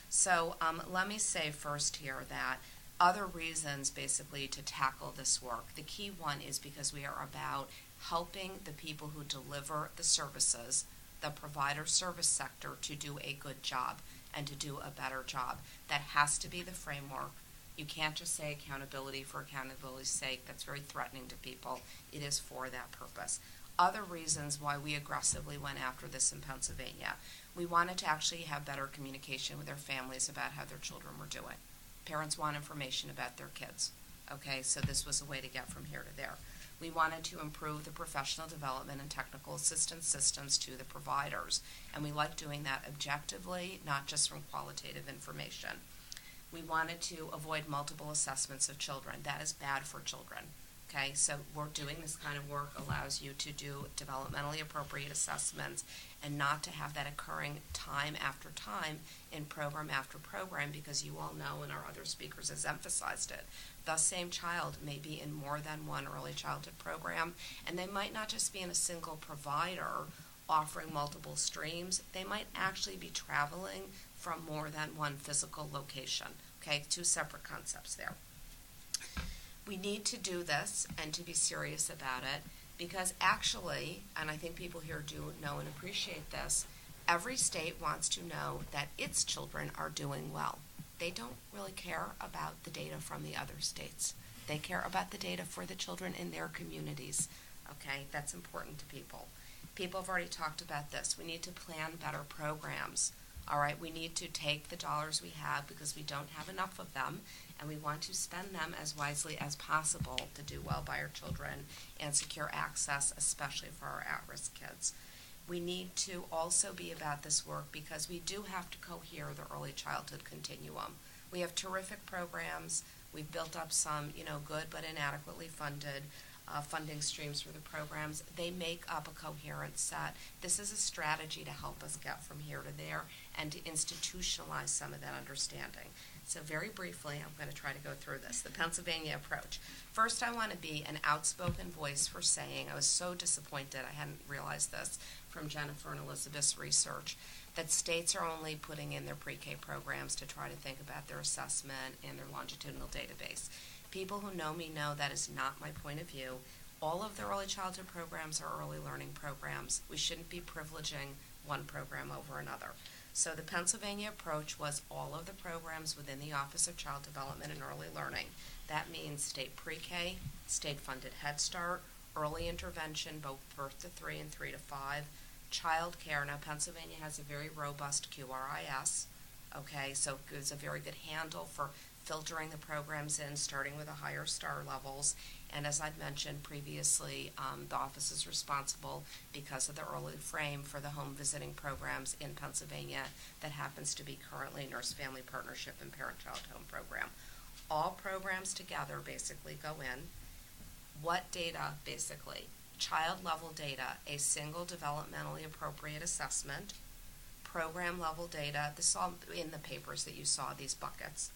So let me say first here that other reasons basically to tackle this work. The key one is because we are about helping the people who deliver the services, the provider service sector, to do a good job and to do a better job. That has to be the framework. You can't just say accountability for accountability's sake. That's very threatening to people. It is for that purpose. Other reasons why we aggressively went after this in Pennsylvania. We wanted to actually have better communication with their families about how their children were doing. Parents want information about their kids. Okay, so this was a way to get from here to there. We wanted to improve the professional development and technical assistance systems to the providers, and we like doing that objectively, not just from qualitative information. We wanted to avoid multiple assessments of children. That is bad for children. Okay, so we're doing this kind of work allows you to do developmentally appropriate assessments and not to have that occurring time after time in program after program, because you all know, and our other speakers has emphasized it, the same child may be in more than one early childhood program, and they might not just be in a single provider offering multiple streams. They might actually be traveling from more than one physical location. Okay, 2 separate concepts there. We need to do this and to be serious about it because actually, and I think people here do know and appreciate this, every state wants to know that its children are doing well. They don't really care about the data from the other states. They care about the data for the children in their communities. Okay, that's important to people. People have already talked about this. We need to plan better programs All right, we need to take the dollars we have because we don't have enough of them, and we want to spend them as wisely as possible to do well by our children and secure access, especially for our at-risk kids. We need to also be about this work because we do have to cohere the early childhood continuum. We have terrific programs. We've built up some, good but inadequately funded funding streams for the programs. They make up a coherent set. This is a strategy to help us get from here to there and to institutionalize some of that understanding. So very briefly, I'm going to try to go through this. The Pennsylvania approach. First, I want to be an outspoken voice for saying, I was so disappointed, I hadn't realized this from Jennifer and Elizabeth's research, that states are only putting in their pre-K programs to try to think about their assessment and their longitudinal database. People who know me know that is not my point of view. All of the early childhood programs are early learning programs. We shouldn't be privileging one program over another. So the Pennsylvania approach was all of the programs within the Office of Child Development and Early Learning. That means state pre-K, state-funded Head Start, early intervention, both birth to 3 and 3 to 5, child care. Now, Pennsylvania has a very robust QRIS, okay, so it's a very good handle for filtering the programs in, starting with the higher star levels. And as I'd mentioned previously, the office is responsible because of the early frame for the home visiting programs in Pennsylvania that happens to be currently Nurse Family Partnership and Parent-Child Home Program. All programs together basically go in. What data, basically? Child-level data, a single developmentally appropriate assessment, program-level data, this is all in the papers that you saw, these buckets.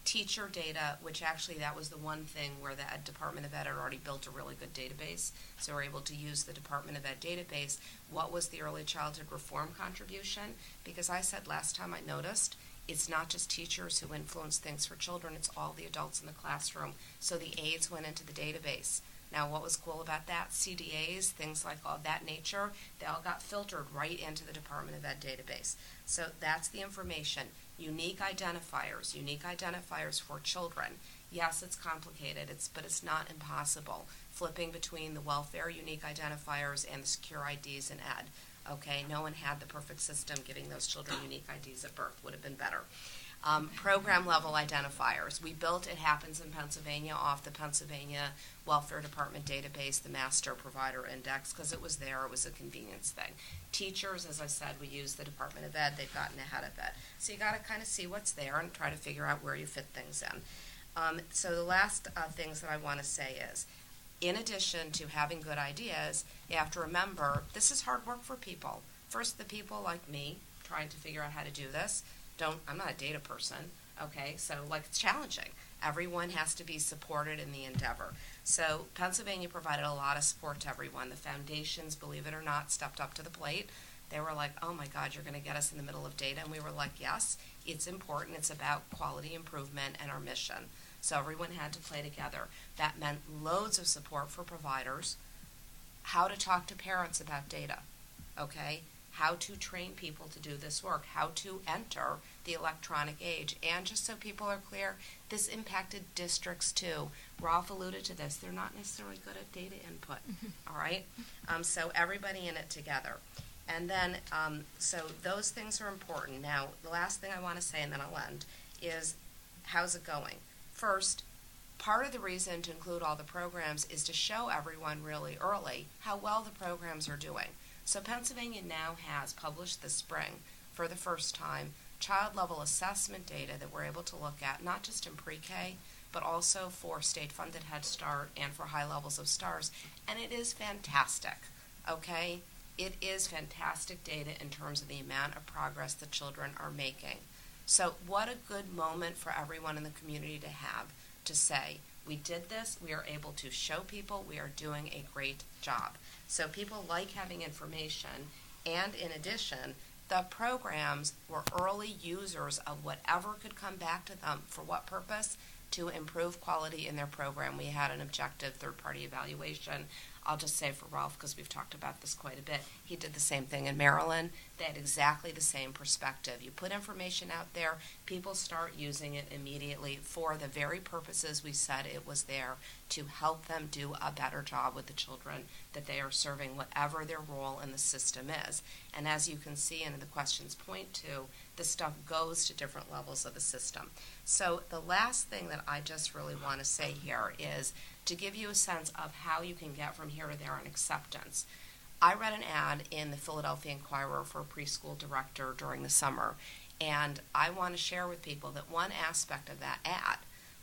Teacher data, which actually that was the one thing where the Department of Ed had already built a really good database, so we're able to use the Department of Ed database. What was the early childhood reform contribution? Because I said last time I noticed, it's not just teachers who influence things for children, it's all the adults in the classroom. So the aides went into the database. Now, what was cool about that? CDAs, things like all that nature, they all got filtered right into the Department of Ed database. So that's the information. Unique identifiers for children. Yes, it's complicated, but it's not impossible. Flipping between the welfare unique identifiers and the secure IDs in Ed. Okay, no one had the perfect system giving those children unique IDs at birth. Would have been better. Program level identifiers. We built, it happens in Pennsylvania, off the Pennsylvania Welfare Department database, the Master Provider Index, because it was there, it was a convenience thing. Teachers, as I said, we use the Department of Ed, they've gotten ahead of it. So you got to kind of see what's there and try to figure out where you fit things in. So the last things that I want to say is, in addition to having good ideas, you have to remember this is hard work for people. First, the people like me trying to figure out how to do this. I'm not a data person, okay? So, it's challenging. Everyone has to be supported in the endeavor. So, Pennsylvania provided a lot of support to everyone. The foundations, believe it or not, stepped up to the plate. They were like, oh my God, you're going to get us in the middle of data. And we were like, yes, it's important. It's about quality improvement and our mission. So, everyone had to play together. That meant loads of support for providers, how to talk to parents about data, okay? How to train people to do this work, how to enter the electronic age. And just so people are clear, this impacted districts too. Rolf alluded to this. They're not necessarily good at data input, all right? So everybody in it together. And then, so those things are important. Now, the last thing I want to say, and then I'll end, is how's it going? First, part of the reason to include all the programs is to show everyone really early how well the programs are doing. So Pennsylvania now has published this spring, for the first time, child-level assessment data that we're able to look at, not just in pre-K, but also for state-funded Head Start and for high levels of STARS. And it is fantastic, okay? It is fantastic data in terms of the amount of progress the children are making. So what a good moment for everyone in the community to have to say, we did this, we are able to show people we are doing a great job. So people like having information, and in addition, the programs were early users of whatever could come back to them. For what purpose? To improve quality in their program. We had an objective third-party evaluation. I'll just say for Rolf, because we've talked about this quite a bit, he did the same thing in Maryland. They had exactly the same perspective. You put information out there, people start using it immediately for the very purposes we said it was there, to help them do a better job with the children that they are serving, whatever their role in the system is. And as you can see, and the questions point to, this stuff goes to different levels of the system. So the last thing that I just really want to say here is to give you a sense of how you can get from here to there on acceptance. I read an ad in the Philadelphia Inquirer for a preschool director during the summer, and I want to share with people that one aspect of that ad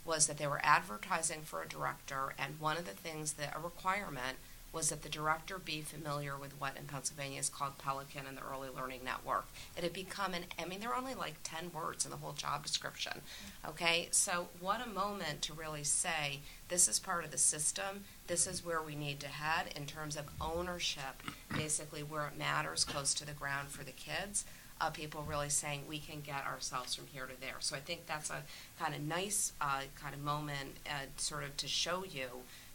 was that they were advertising for a director, and one of the things that a requirement was that the director be familiar with what in Pennsylvania is called Pelican and the Early Learning Network. It had become there are only like 10 words in the whole job description. Okay, so what a moment to really say, this is part of the system, this is where we need to head in terms of ownership, basically where it matters, close to the ground for the kids. People really saying we can get ourselves from here to there. So I think that's a kind of nice kind of moment sort of to show you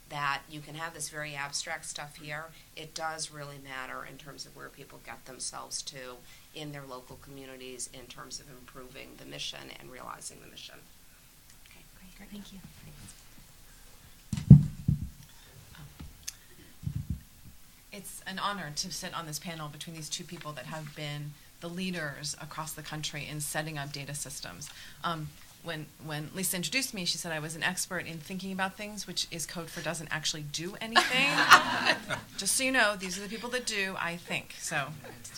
that you can have this very abstract stuff here. It does really matter in terms of where people get themselves to in their local communities in terms of improving the mission and realizing the mission. Okay, great. Thank you. It's an honor to sit on this panel between these two people that have been the leaders across the country in setting up data systems. When Lisa introduced me, she said I was an expert in thinking about things, which is code for doesn't actually do anything. Just so you know, these are the people that do, I think. So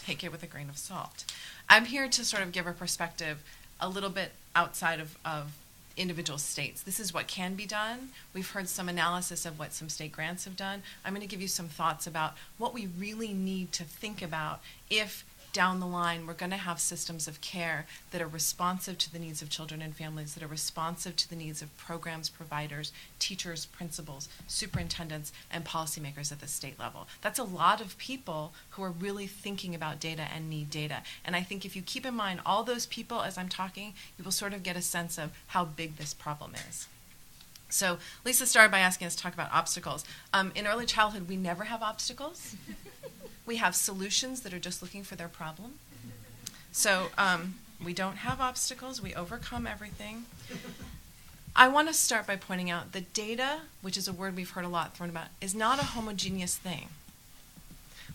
take it with a grain of salt. I'm here to sort of give a perspective a little bit outside of individual states. This is what can be done. We've heard some analysis of what some state grants have done. I'm going to give you some thoughts about what we really need to think about if down the line we're going to have systems of care that are responsive to the needs of children and families, that are responsive to the needs of programs, providers, teachers, principals, superintendents, and policymakers at the state level. That's a lot of people who are really thinking about data and need data. And I think if you keep in mind all those people as I'm talking, you will sort of get a sense of how big this problem is. So Lisa started by asking us to talk about obstacles. In early childhood, we never have obstacles. We have solutions that are just looking for their problem. So we don't have obstacles. We overcome everything. I want to start by pointing out that data, which is a word we've heard a lot thrown about, is not a homogeneous thing.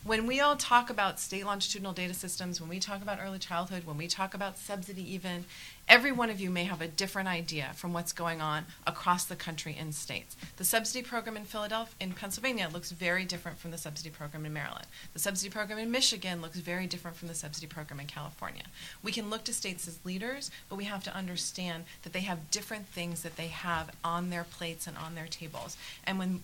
When we all talk about state longitudinal data systems, when we talk about early childhood, when we talk about subsidy even, every one of you may have a different idea from what's going on across the country in states. The subsidy program in Pennsylvania looks very different from the subsidy program in Maryland. The subsidy program in Michigan looks very different from the subsidy program in California. We can look to states as leaders, but we have to understand that they have different things that they have on their plates and on their tables. And when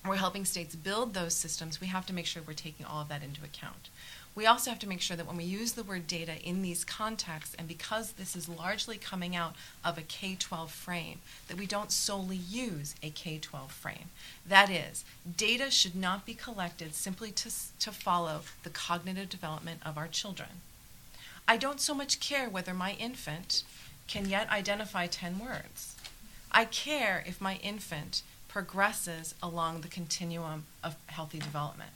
we're helping states build those systems, we have to make sure we're taking all of that into account. We also have to make sure that when we use the word data in these contexts, and because this is largely coming out of a K-12 frame, that we don't solely use a K-12 frame. That is, data should not be collected simply to follow the cognitive development of our children. I don't so much care whether my infant can yet identify 10 words. I care if my infant progresses along the continuum of healthy development.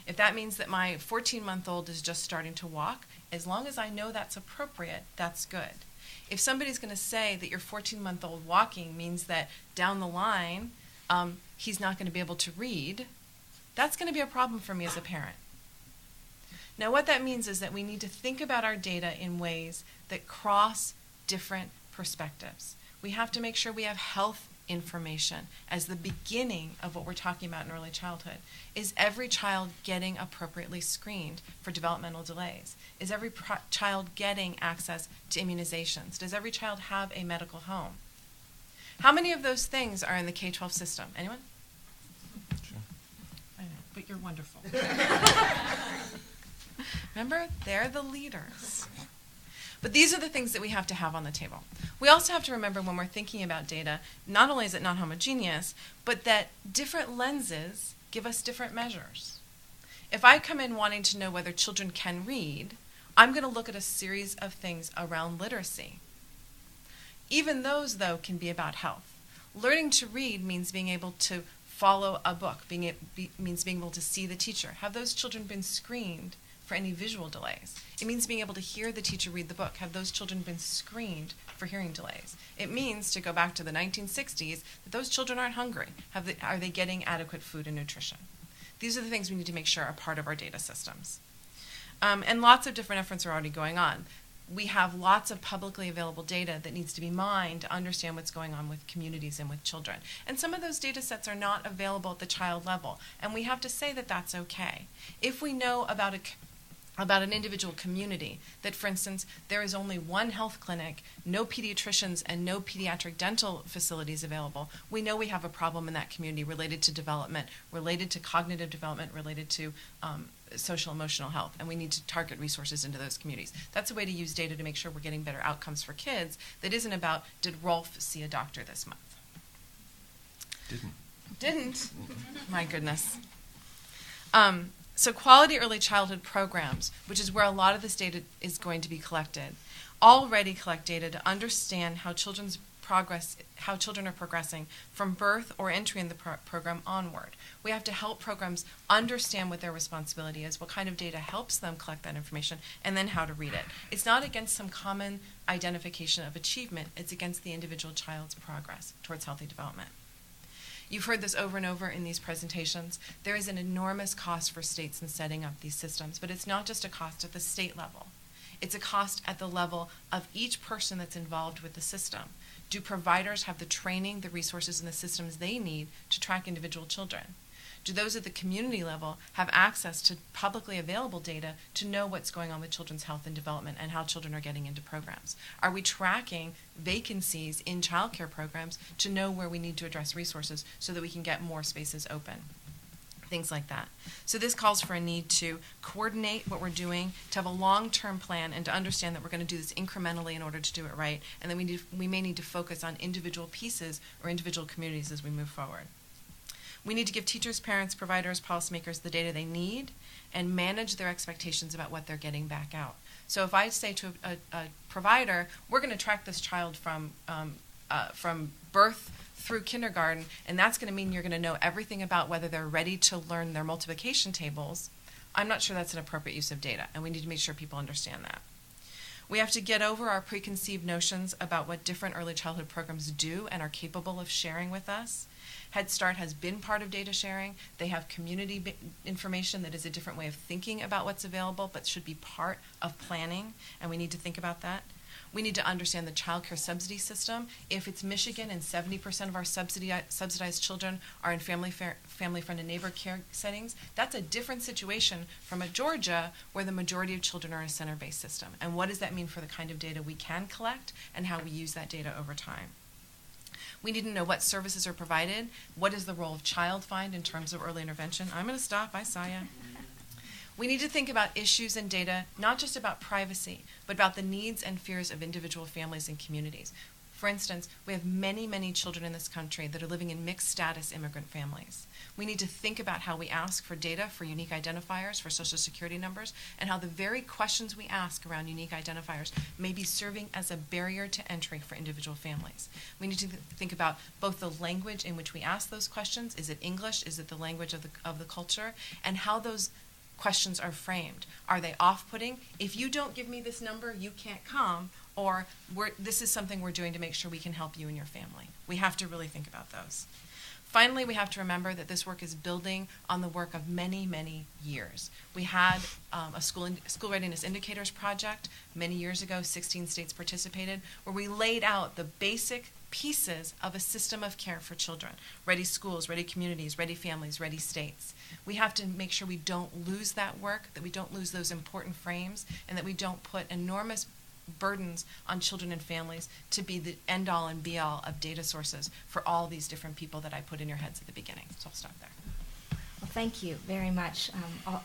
If that means that my 14-month-old is just starting to walk, as long as I know that's appropriate, that's good. If somebody's going to say that your 14-month-old walking means that down the line he's not going to be able to read, that's going to be a problem for me as a parent. Now what that means is that we need to think about our data in ways that cross different perspectives. We have to make sure we have health information as the beginning of what we're talking about in early childhood. Is every child getting appropriately screened for developmental delays? Is every child getting access to immunizations? Does every child have a medical home? How many of those things are in the K-12 system? Anyone? Sure. I know, but you're wonderful. Remember, they're the leaders. But these are the things that we have to have on the table. We also have to remember when we're thinking about data, not only is it not homogeneous, but that different lenses give us different measures. If I come in wanting to know whether children can read, I'm going to look at a series of things around literacy. Even those, though, can be about health. Learning to read means being able to follow a book, means being able to see the teacher. Have those children been screened for any visual delays? It means being able to hear the teacher read the book. Have those children been screened for hearing delays? It means, to go back to the 1960s, that those children aren't hungry. Are they getting adequate food and nutrition? These are the things we need to make sure are part of our data systems. And lots of different efforts are already going on. we have lots of publicly available data that needs to be mined to understand what's going on with communities and with children. And some of those data sets are not available at the child level, and we have to say that that's okay. If we know about an individual community, that, for instance, there is only one health clinic, no pediatricians, and no pediatric dental facilities available, we know we have a problem in that community related to development, related to cognitive development, related to social emotional health, and we need to target resources into those communities. That's a way to use data to make sure we're getting better outcomes for kids that isn't about, did Rolf see a doctor this month? Didn't? My goodness. So quality early childhood programs, which is where a lot of this data is going to be collected, already collect data to understand how children are progressing from birth or entry in the program onward. We have to help programs understand what their responsibility is, what kind of data helps them collect that information, and then how to read it. It's not against some common identification of achievement, it's against the individual child's progress towards healthy development. You've heard this over and over in these presentations. There is an enormous cost for states in setting up these systems, but it's not just a cost at the state level. It's a cost at the level of each person that's involved with the system. Do providers have the training, the resources, and the systems they need to track individual children? Do those at the community level have access to publicly available data to know what's going on with children's health and development and how children are getting into programs? Are we tracking vacancies in childcare programs to know where we need to address resources so that we can get more spaces open? Things like that. So this calls for a need to coordinate what we're doing, to have a long-term plan, and to understand that we're going to do this incrementally in order to do it right, and then we may need to focus on individual pieces or individual communities as we move forward. We need to give teachers, parents, providers, policymakers the data they need and manage their expectations about what they're getting back out. So if I say to a provider, we're going to track this child from birth through kindergarten, and that's going to mean you're going to know everything about whether they're ready to learn their multiplication tables, I'm not sure that's an appropriate use of data, and we need to make sure people understand that. We have to get over our preconceived notions about what different early childhood programs do and are capable of sharing with us. Head Start has been part of data sharing. They have community information that is a different way of thinking about what's available, but should be part of planning, and we need to think about that. We need to understand the child care subsidy system. If it's Michigan and 70% of our subsidized children are in family friend and neighbor care settings, that's a different situation from a Georgia where the majority of children are in a center-based system. And what does that mean for the kind of data we can collect and how we use that data over time? We need to know what services are provided. What is the role of Child Find in terms of early intervention? I'm going to stop. I saw ya. We need to think about issues and data, not just about privacy, but about the needs and fears of individual families and communities. For instance, we have many, many children in this country that are living in mixed status immigrant families. We need to think about how we ask for data for unique identifiers, for social security numbers, and how the very questions we ask around unique identifiers may be serving as a barrier to entry for individual families. We need to think about both the language in which we ask those questions, is it English, is it the language of the culture, and how those questions are framed. Are they off-putting? If you don't give me this number, you can't come, or this is something we're doing to make sure we can help you and your family. We have to really think about those. Finally, we have to remember that this work is building on the work of many, many years. We had a school readiness indicators project many years ago, 16 states participated, where we laid out the basic pieces of a system of care for children. Ready schools, ready communities, ready families, ready states. We have to make sure we don't lose that work, that we don't lose those important frames, and that we don't put enormous burdens on children and families to be the end-all and be-all of data sources for all these different people that I put in your heads at the beginning. So I'll stop there. Well, thank you very much,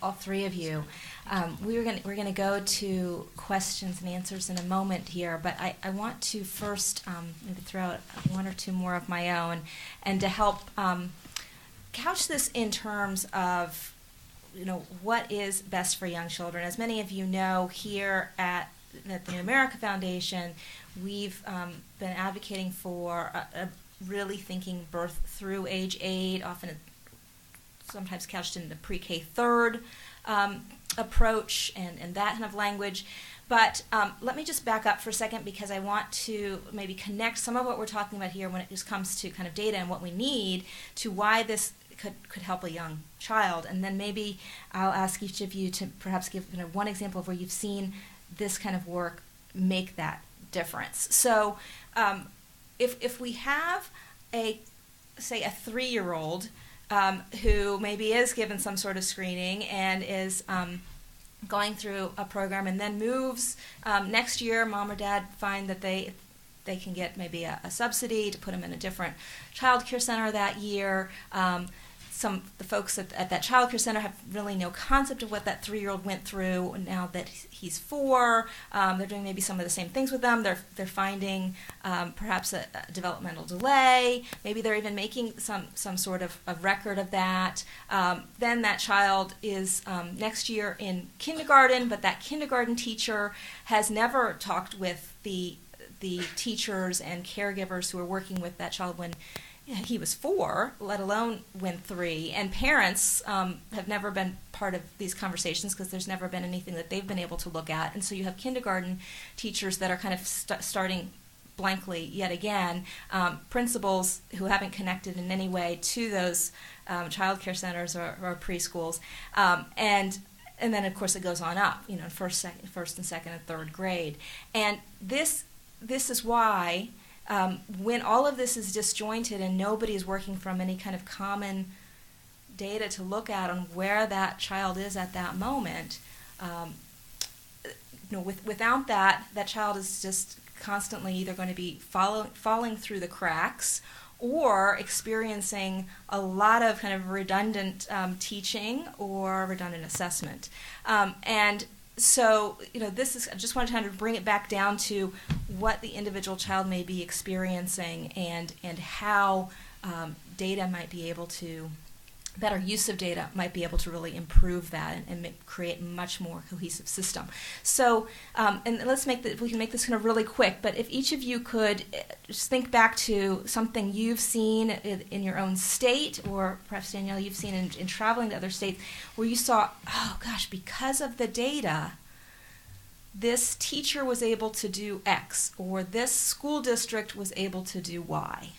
all three of you. We're going to go to questions and answers in a moment here, but I want to first maybe throw out one or two more of my own, and to help couch this in terms of, what is best for young children. As many of you know, here at the New America Foundation, we've been advocating for really thinking birth through age 8, often sometimes couched in the pre-K third approach and that kind of language. But let me just back up for a second, because I want to maybe connect some of what we're talking about here when it just comes to kind of data and what we need to why this could help a young child. And then maybe I'll ask each of you to perhaps give one example of where you've seen this kind of work make that difference. So if we have say a 3-year-old who maybe is given some sort of screening and is going through a program and then moves next year, mom or dad find that they can get maybe a subsidy to put them in a different child care center that year. The folks at that child care center have really no concept of what that 3-year-old went through. Now that he's 4, they're doing maybe some of the same things with them. They're finding perhaps a developmental delay. Maybe they're even making some sort of record of that. Then that child is next year in kindergarten, but that kindergarten teacher has never talked with the teachers and caregivers who are working with that child when he was 4, let alone when 3, and parents have never been part of these conversations because there's never been anything that they've been able to look at, and so you have kindergarten teachers that are kind of starting blankly yet again, principals who haven't connected in any way to those child care centers or preschools, and then of course it goes on up, first and second and third grade, and this is why. When all of this is disjointed and nobody is working from any kind of common data to look at on where that child is at that moment, without that child is just constantly either going to be falling through the cracks or experiencing a lot of kind of redundant teaching or redundant assessment. And so, this is, I just wanted to kind of bring it back down to what the individual child may be experiencing and how data might be able to, better use of data might be able to really improve that and create a much more cohesive system. So, and we can make this kind of really quick, but if each of you could just think back to something you've seen in your own state, or perhaps Danielle, you've seen in traveling to other states, where you saw, oh gosh, because of the data, this teacher was able to do X, or this school district was able to do Y.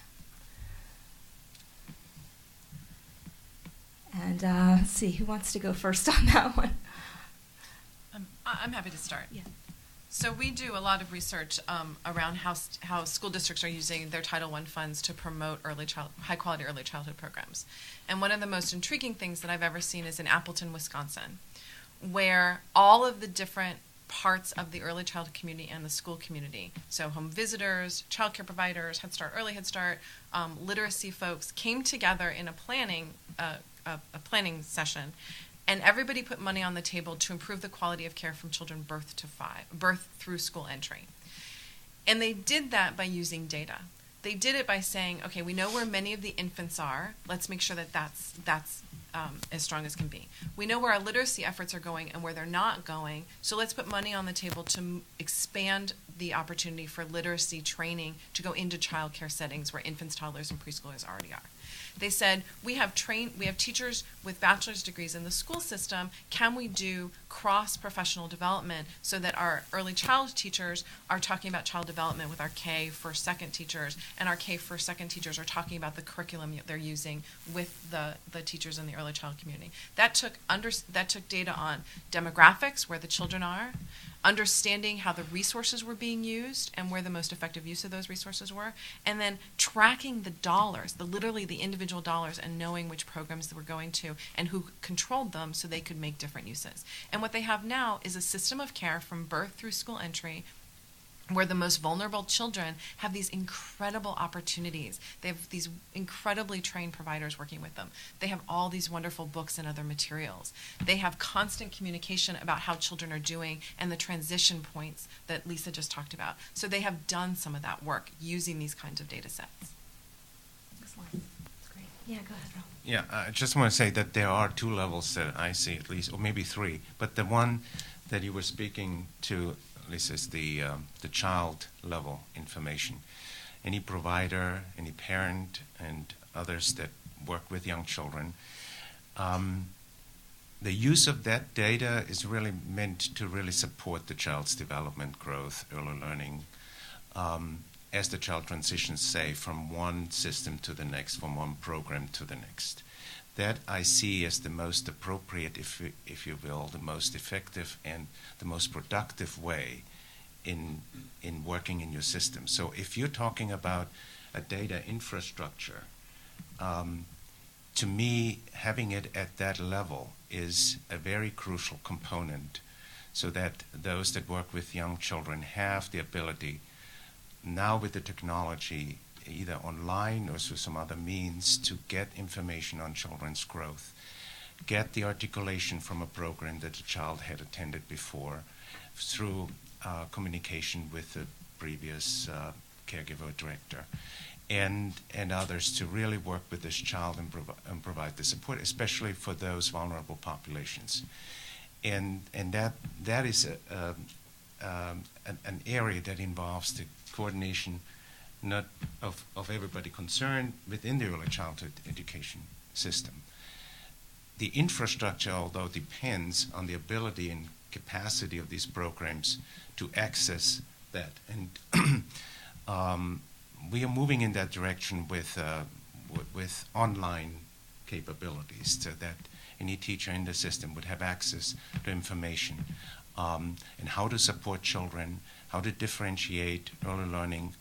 And let's see, who wants to go first on that one? I'm happy to start. Yeah. So we do a lot of research around how school districts are using their Title I funds to promote high-quality early childhood programs. And one of the most intriguing things that I've ever seen is in Appleton, Wisconsin, where all of the different parts of the early childhood community and the school community, so home visitors, child care providers, Head Start, Early Head Start, literacy folks, came together in a planning session, and everybody put money on the table to improve the quality of care from children birth through school entry. And they did that by using data. They did it by saying, okay, we know where many of the infants are. Let's make sure that that's as strong as can be. We know where our literacy efforts are going and where they're not going, so let's put money on the table to expand the opportunity for literacy training to go into child care settings where infants, toddlers, and preschoolers already are. They said, we have teachers with bachelor's degrees in the school system. Can we do cross-professional development so that our early child teachers are talking about child development with our K first second teachers, and our K first second teachers are talking about the curriculum they're using with the teachers in the early child community. That took data on demographics, where the children are, understanding how the resources were being used and where the most effective use of those resources were, and then tracking the dollars, literally the individual dollars, and knowing which programs they were going to and who controlled them so they could make different uses. And what they have now is a system of care from birth through school entry where the most vulnerable children have these incredible opportunities. They have these incredibly trained providers working with them. They have all these wonderful books and other materials. They have constant communication about how children are doing and the transition points that Lisa just talked about. So they have done some of that work using these kinds of data sets. Excellent. That's great. Yeah, go ahead, Rob. Yeah, I just want to say that there are 2 levels that I see, at least, or maybe 3. But the one that you were speaking to, Lisa, is the child level information. Any provider, any parent, and others that work with young children, the use of that data is really meant to really support the child's development, growth, early learning, as the child transitions, say, from one system to the next, from one program to the next. That I see as the most appropriate, if you will, the most effective and the most productive way in working in your system. So if you're talking about a data infrastructure, to me, having it at that level is a very crucial component, so that those that work with young children have the ability, now with the technology, either online or through some other means, to get information on children's growth, get the articulation from a program that a child had attended before, through communication with the previous caregiver or director, and others, to really work with this child and provide the support, especially for those vulnerable populations. And that is an area that involves the coordination not of everybody concerned within the early childhood education system. The infrastructure, although, depends on the ability and capacity of these programs to access that. And we are moving in that direction with online capabilities, so that any teacher in the system would have access to information and how to support children, how to differentiate early learning,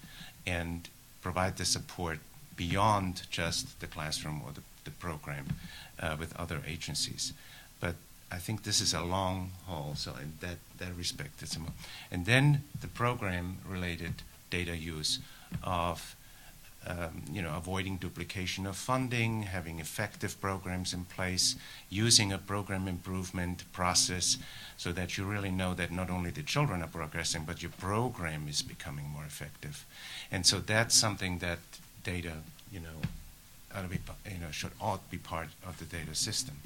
and provide the support beyond just the classroom or the program with other agencies. But I think this is a long haul, so in that respect, it's and then the program-related data use of avoiding duplication of funding, having effective programs in place, using a program improvement process so that you really know that not only the children are progressing, but your program is becoming more effective. And so that's something that data, ought to be part of the data system.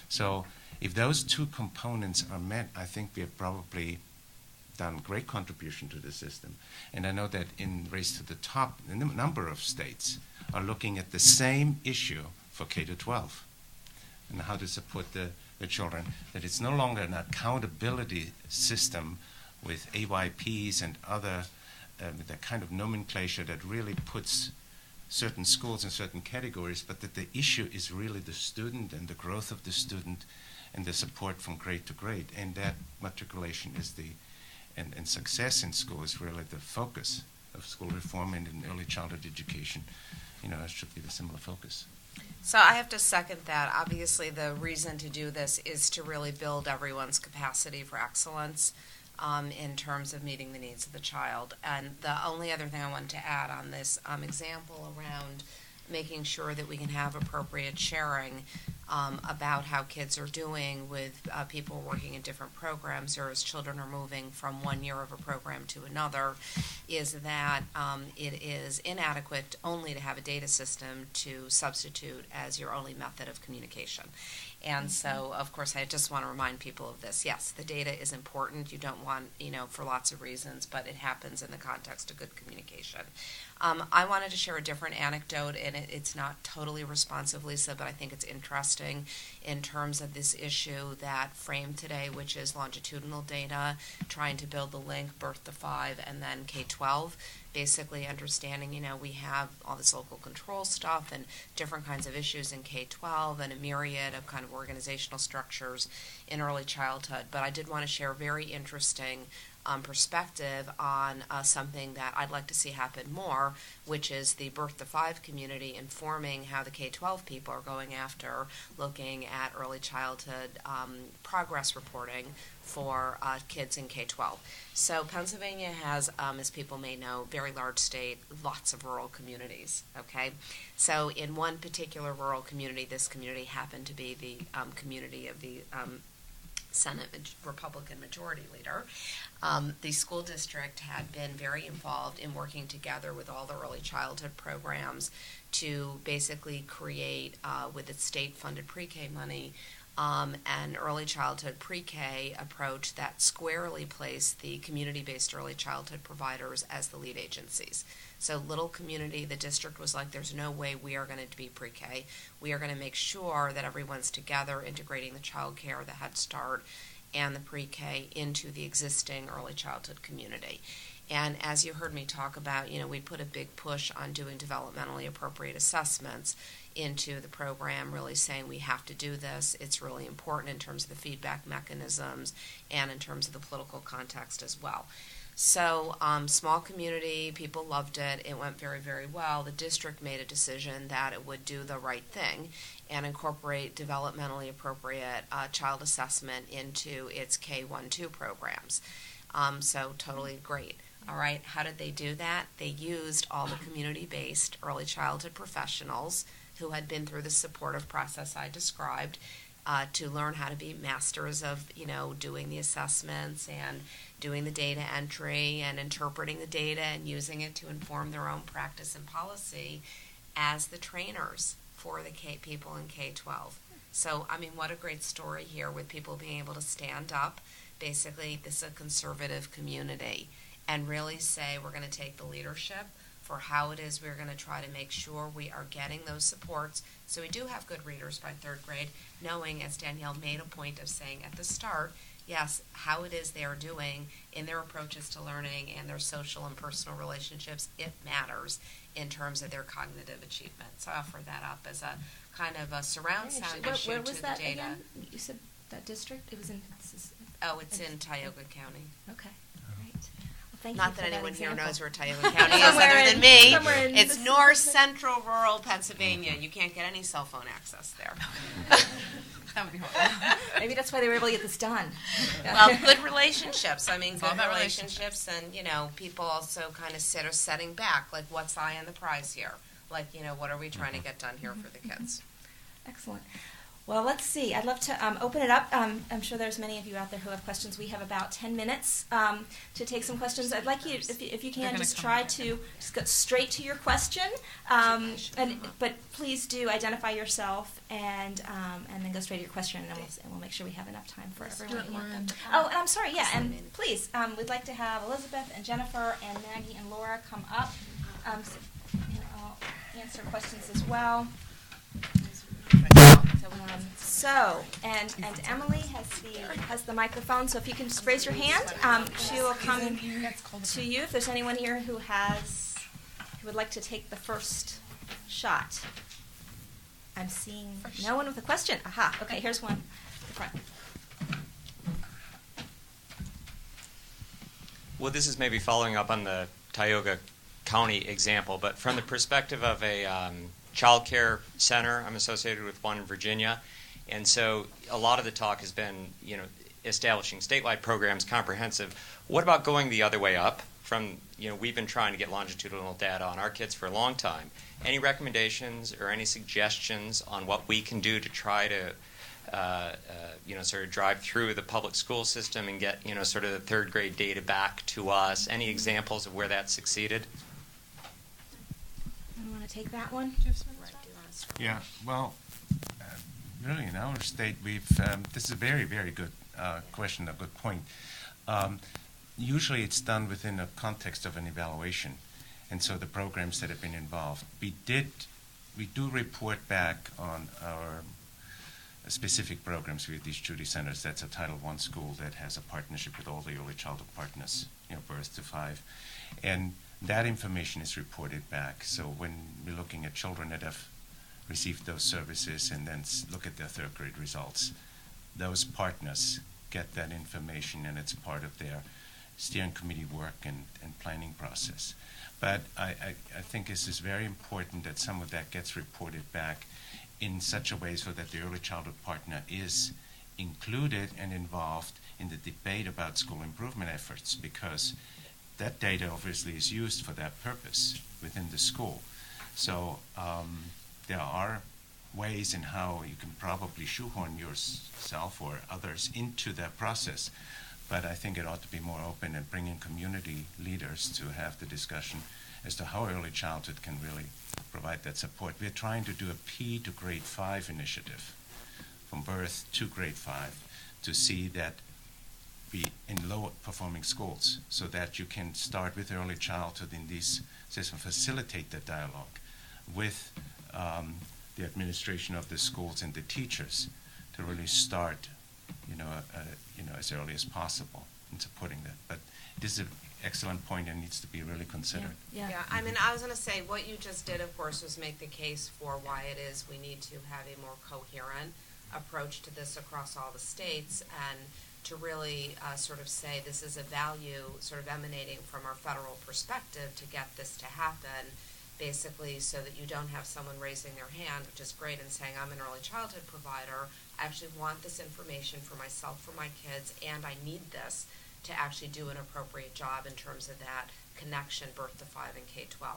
So if those two components are met, I think we have probably done great contribution to the system. And I know that in Race to the Top, a number of states are looking at the same issue for K-12 and how to support the children, that it's no longer an accountability system with AYPs and other that kind of nomenclature that really puts certain schools in certain categories, but that the issue is really the student and the growth of the student and the support from grade to grade. And that matriculation is and success in school is really the focus of school reform, and in early childhood education, it should be the similar focus. So I have to second that. Obviously, the reason to do this is to really build everyone's capacity for excellence in terms of meeting the needs of the child. And the only other thing I wanted to add on this example around making sure that we can have appropriate sharing about how kids are doing with people working in different programs, or as children are moving from one year of a program to another, is that it is inadequate only to have a data system to substitute as your only method of communication. And so, of course, I just want to remind people of this. Yes, the data is important. You don't want, for lots of reasons, but it happens in the context of good communication. I wanted to share a different anecdote, and it's not totally responsive, Lisa, but I think it's interesting in terms of this issue that framed today, which is longitudinal data, trying to build the link, birth to 5, and then K-12. Basically understanding, we have all this local control stuff and different kinds of issues in K-12 and a myriad of kind of organizational structures in early childhood. But I did want to share a very interesting perspective on something that I'd like to see happen more, which is the birth to 5 community informing how the K-12 people are going after looking at early childhood progress reporting for kids in K-12. So Pennsylvania has, as people may know, very large state, lots of rural communities, okay? So in one particular rural community, this community happened to be the community of the Senate Republican majority leader. The school district had been very involved in working together with all the early childhood programs to basically create, with its state-funded pre-K money, an early childhood pre-K approach that squarely placed the community-based early childhood providers as the lead agencies. So little community, the district was like, there's no way we are going to be pre-K. We are going to make sure that everyone's together integrating the child care, the Head Start, and the pre-K into the existing early childhood community. And as you heard me talk about, we put a big push on doing developmentally appropriate assessments into the program, really saying we have to do this. It's really important in terms of the feedback mechanisms and in terms of the political context as well. So small community, people loved it. It went very, very well. The district made a decision that it would do the right thing and incorporate developmentally appropriate child assessment into its K-1-2 programs. So totally great. All right, how did they do that? They used all the community-based early childhood professionals who had been through the supportive process I described to learn how to be masters of, doing the assessments and doing the data entry and interpreting the data and using it to inform their own practice and policy as the trainers for the people in K-12. So, what a great story here with people being able to stand up. Basically, this is a conservative community and really say we're going to take the leadership for how it is we're going to try to make sure we are getting those supports so we do have good readers by third grade, knowing, as Danielle made a point of saying at the start, yes, how it is they are doing in their approaches to learning and their social and personal relationships, it matters in terms of their cognitive achievement. So I offer that up as a kind of a surround sound issue where to was the that data. again? You said that district? It was in... Oh, it's in Tioga County. Okay, great. Well, thank Not you that for anyone here example. knows where Tioga County is Somewhere other in- than me. somewhere in It's the- north central rural Pennsylvania. You can't get any cell phone access there. That would be horrible. Maybe that's why they were able to get this done. Well, good relationships. all Good about relationships, and people also kind of are setting back. Like, what's the eye on the prize here? Like, what are we trying to get done here for the kids? Excellent. Well, let's see. I'd love to open it up. I'm sure there's many of you out there who have questions. We have about 10 minutes to take some questions. I'd like you, if you can, gonna just come try right to just go straight to your question. But please do identify yourself and then go straight to your question, and we'll make sure we have enough time for everyone. Oh, and I'm sorry. Yeah, and please, we'd like to have Elizabeth and Jennifer and Maggie and Laura come up. And I'll answer questions as well. And Emily has the microphone, so if you can just raise your hand, she will come to you. If there's anyone here who would like to take the first shot. I'm seeing no one with a question. Aha, okay, here's one at the front. Well, this is maybe following up on the Tioga County example, but from the perspective of a child care center, I'm associated with one in Virginia, and so a lot of the talk has been, establishing statewide programs, comprehensive. What about going the other way up? From, we've been trying to get longitudinal data on our kids for a long time. Any recommendations or any suggestions on what we can do to try to, sort of drive through the public school system and get, sort of the third grade data back to us? Any examples of where that succeeded? You want to take that one? Yeah, well, really in our state, this is a very, very good question, a good point. Usually it's done within the context of an evaluation, and so the programs that have been involved. We do report back on our specific programs with these Judy Centers. That's a Title I school that has a partnership with all the early childhood partners, birth to 5. And that information is reported back. So when we're looking at children that have received those services and then look at their third grade results, those partners get that information, and it's part of their steering committee work and planning process. But I think this is very important that some of that gets reported back in such a way so that the early childhood partner is included and involved in the debate about school improvement efforts, because that data obviously is used for that purpose within the school. So there are ways in how you can probably shoehorn yourself or others into that process, but I think it ought to be more open and bring in community leaders to have the discussion as to how early childhood can really provide that support. We're trying to do a P to grade 5 initiative from birth to grade 5 to see that be in low performing schools so that you can start with early childhood in these systems, facilitate the dialogue with the administration of the schools and the teachers to really start, as early as possible in supporting that. But this is an excellent point and needs to be really considered. Yeah. I was going to say, what you just did, of course, was make the case for why it is we need to have a more coherent approach to this across all the states. And to really sort of say this is a value sort of emanating from our federal perspective to get this to happen, basically so that you don't have someone raising their hand, which is great, and saying, I'm an early childhood provider, I actually want this information for myself, for my kids, and I need this to actually do an appropriate job in terms of that connection, birth to 5 and K-12.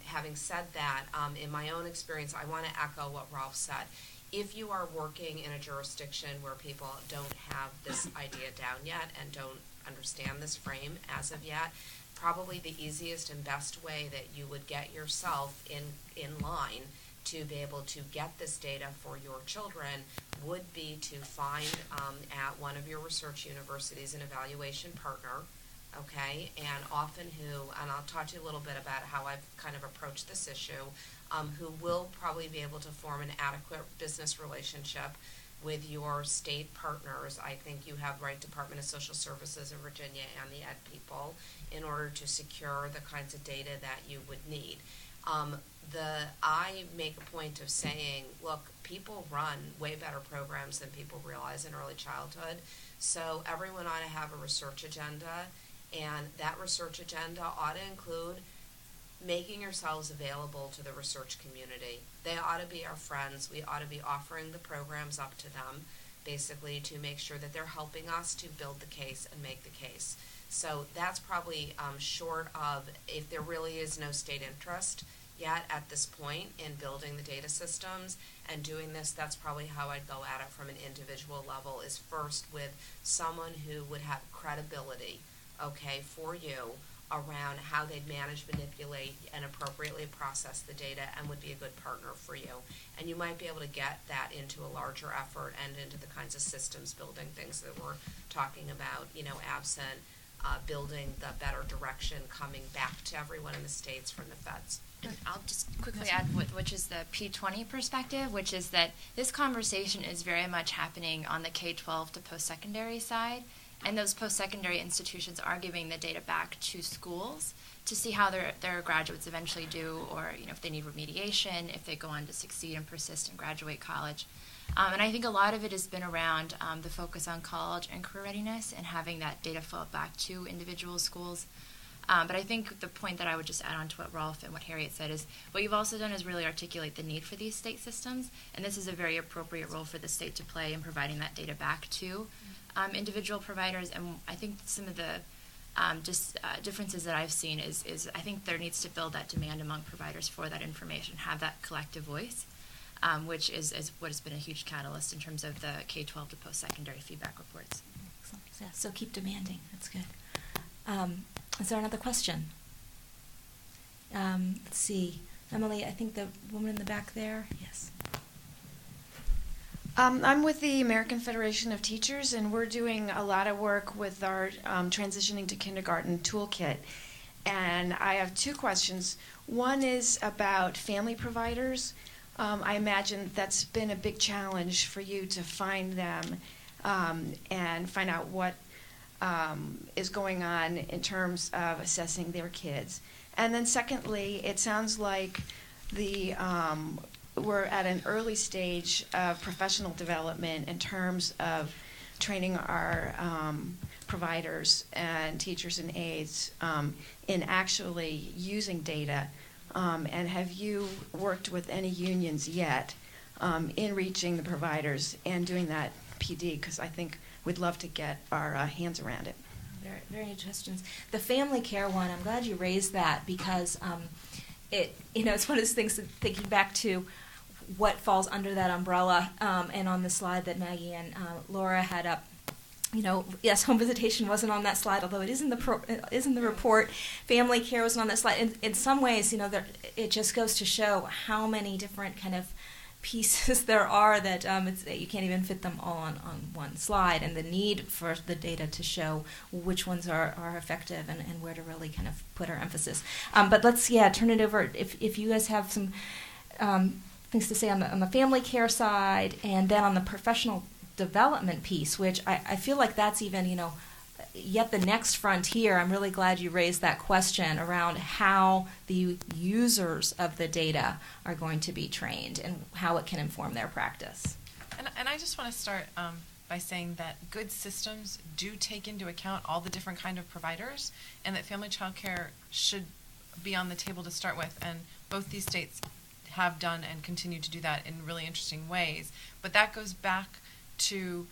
Having said that, in my own experience, I want to echo what Rolf said. If you are working in a jurisdiction where people don't have this idea down yet and don't understand this frame as of yet, probably the easiest and best way that you would get yourself in line to be able to get this data for your children would be to find at one of your research universities an evaluation partner, okay, and often and I'll talk to you a little bit about how I've kind of approached this issue, who will probably be able to form an adequate business relationship with your state partners. I think you have right Department of Social Services in Virginia and the ed people in order to secure the kinds of data that you would need. I make a point of saying, look, people run way better programs than people realize in early childhood, so everyone ought to have a research agenda, and that research agenda ought to include making yourselves available to the research community. They ought to be our friends. We ought to be offering the programs up to them, basically, to make sure that they're helping us to build the case and make the case. So that's probably short of, if there really is no state interest yet at this point in building the data systems and doing this, that's probably how I'd go at it from an individual level, is first with someone who would have credibility, okay, for you around how they'd manage, manipulate, and appropriately process the data and would be a good partner for you. And you might be able to get that into a larger effort and into the kinds of systems building things that we're talking about, absent building the better direction coming back to everyone in the states from the feds. I'll just quickly add, which is the P20 perspective, which is that this conversation is very much happening on the K-12 to post-secondary side, and those post-secondary institutions are giving the data back to schools to see how their graduates eventually do, or if they need remediation, if they go on to succeed and persist and graduate college. And I think a lot of it has been around the focus on college and career readiness and having that data flow back to individual schools. But I think the point that I would just add on to what Rolf and what Harriet said is what you've also done is really articulate the need for these state systems, and this is a very appropriate role for the state to play in providing that data back to individual providers. And I think some of the differences that I've seen is I think there needs to build that demand among providers for that information, have that collective voice, which is what has been a huge catalyst in terms of the K-12 to post-secondary feedback reports. Excellent. Yeah, so keep demanding. That's good. Is there another question? Let's see. Emily, I think the woman in the back there. Yes. I'm with the American Federation of Teachers, and we're doing a lot of work with our Transitioning to Kindergarten toolkit. And I have two questions. One is about family providers. I imagine that's been a big challenge for you to find them and find out what is going on in terms of assessing their kids. And then secondly, it sounds like we're at an early stage of professional development in terms of training our providers and teachers and aides in actually using data. And have you worked with any unions yet in reaching the providers and doing that PD? Because I think we'd love to get our hands around it. Very, very good questions. The family care one, I'm glad you raised that because it's one of those things that thinking back to what falls under that umbrella, and on the slide that Maggie and Laura had up. Yes, home visitation wasn't on that slide, although it is in the report. Family care wasn't on that slide. In some ways, it just goes to show how many different kind of pieces there are that you can't even fit them all on one slide, and the need for the data to show which ones are effective and where to really kind of put our emphasis. But let's turn it over. If you guys have some things to say on the family care side, and then on the professional development piece, which I feel like that's even, yet the next frontier. I'm really glad you raised that question around how the users of the data are going to be trained and how it can inform their practice. And I just want to start by saying that good systems do take into account all the different kind of providers, and that family child care should be on the table to start with. And both these states have done and continue to do that in really interesting ways. But that goes back to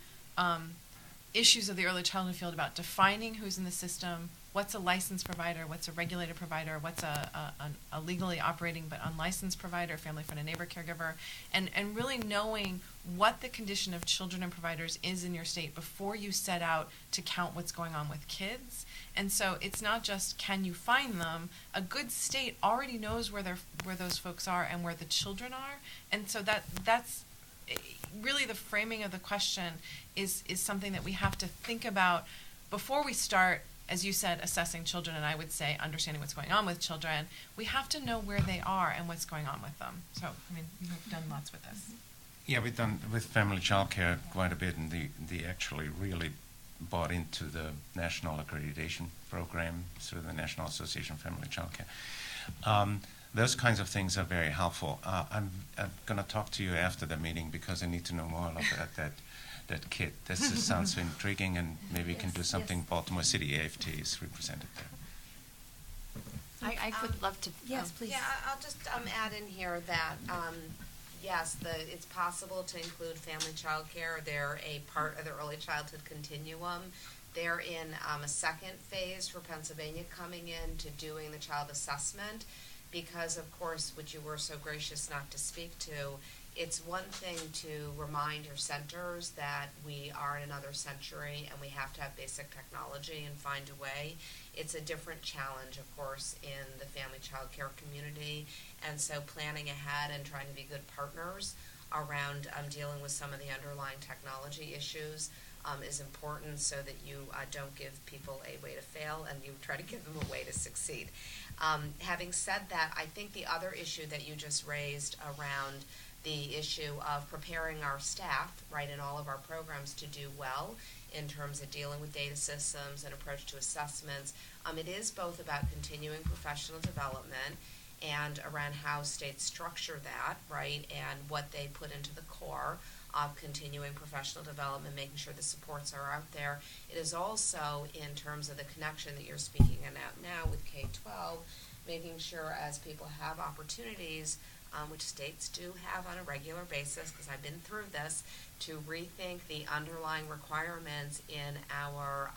issues of the early childhood field about defining who's in the system, what's a licensed provider, what's a regulated provider, what's a legally operating but unlicensed provider, family friend and neighbor caregiver, and really knowing what the condition of children and providers is in your state before you set out to count what's going on with kids. And so it's not just can you find them. A good state already knows where those folks are and where the children are. And so that's really the framing of the question is something that we have to think about before we start, as you said, assessing children, and I would say understanding what's going on with children. We have to know where they are and what's going on with them. So, I mean, you've done lots with this. Yeah, we've done with family child care quite a bit, and they actually really bought into the national accreditation program through the National Association of Family Child Care. Those kinds of things are very helpful. I'm going to talk to you after the meeting because I need to know more about that kit. This sounds intriguing, and maybe we can do something. Yes. Baltimore City AFT is represented there. I would love to. Yes, please. Yeah, I'll just add in here that yes, it's possible to include family child care. They're a part of the early childhood continuum. They're in a second phase for Pennsylvania coming in to doing the child assessment because, of course, which you were so gracious not to speak to, it's one thing to remind your centers that we are in another century and we have to have basic technology and find a way. It's a different challenge, of course, in the family child care community. And so planning ahead and trying to be good partners around dealing with some of the underlying technology issues is important so that you don't give people a way to fail and you try to give them a way to succeed. Having said that, I think the other issue that you just raised around the issue of preparing our staff, right, in all of our programs to do well in terms of dealing with data systems and approach to assessments. It is both about continuing professional development and around how states structure that, right, and what they put into the core of continuing professional development, making sure the supports are out there. It is also in terms of the connection that you're speaking about now with K-12, making sure as people have opportunities, which states do have on a regular basis, because I've been through this, to rethink the underlying requirements in our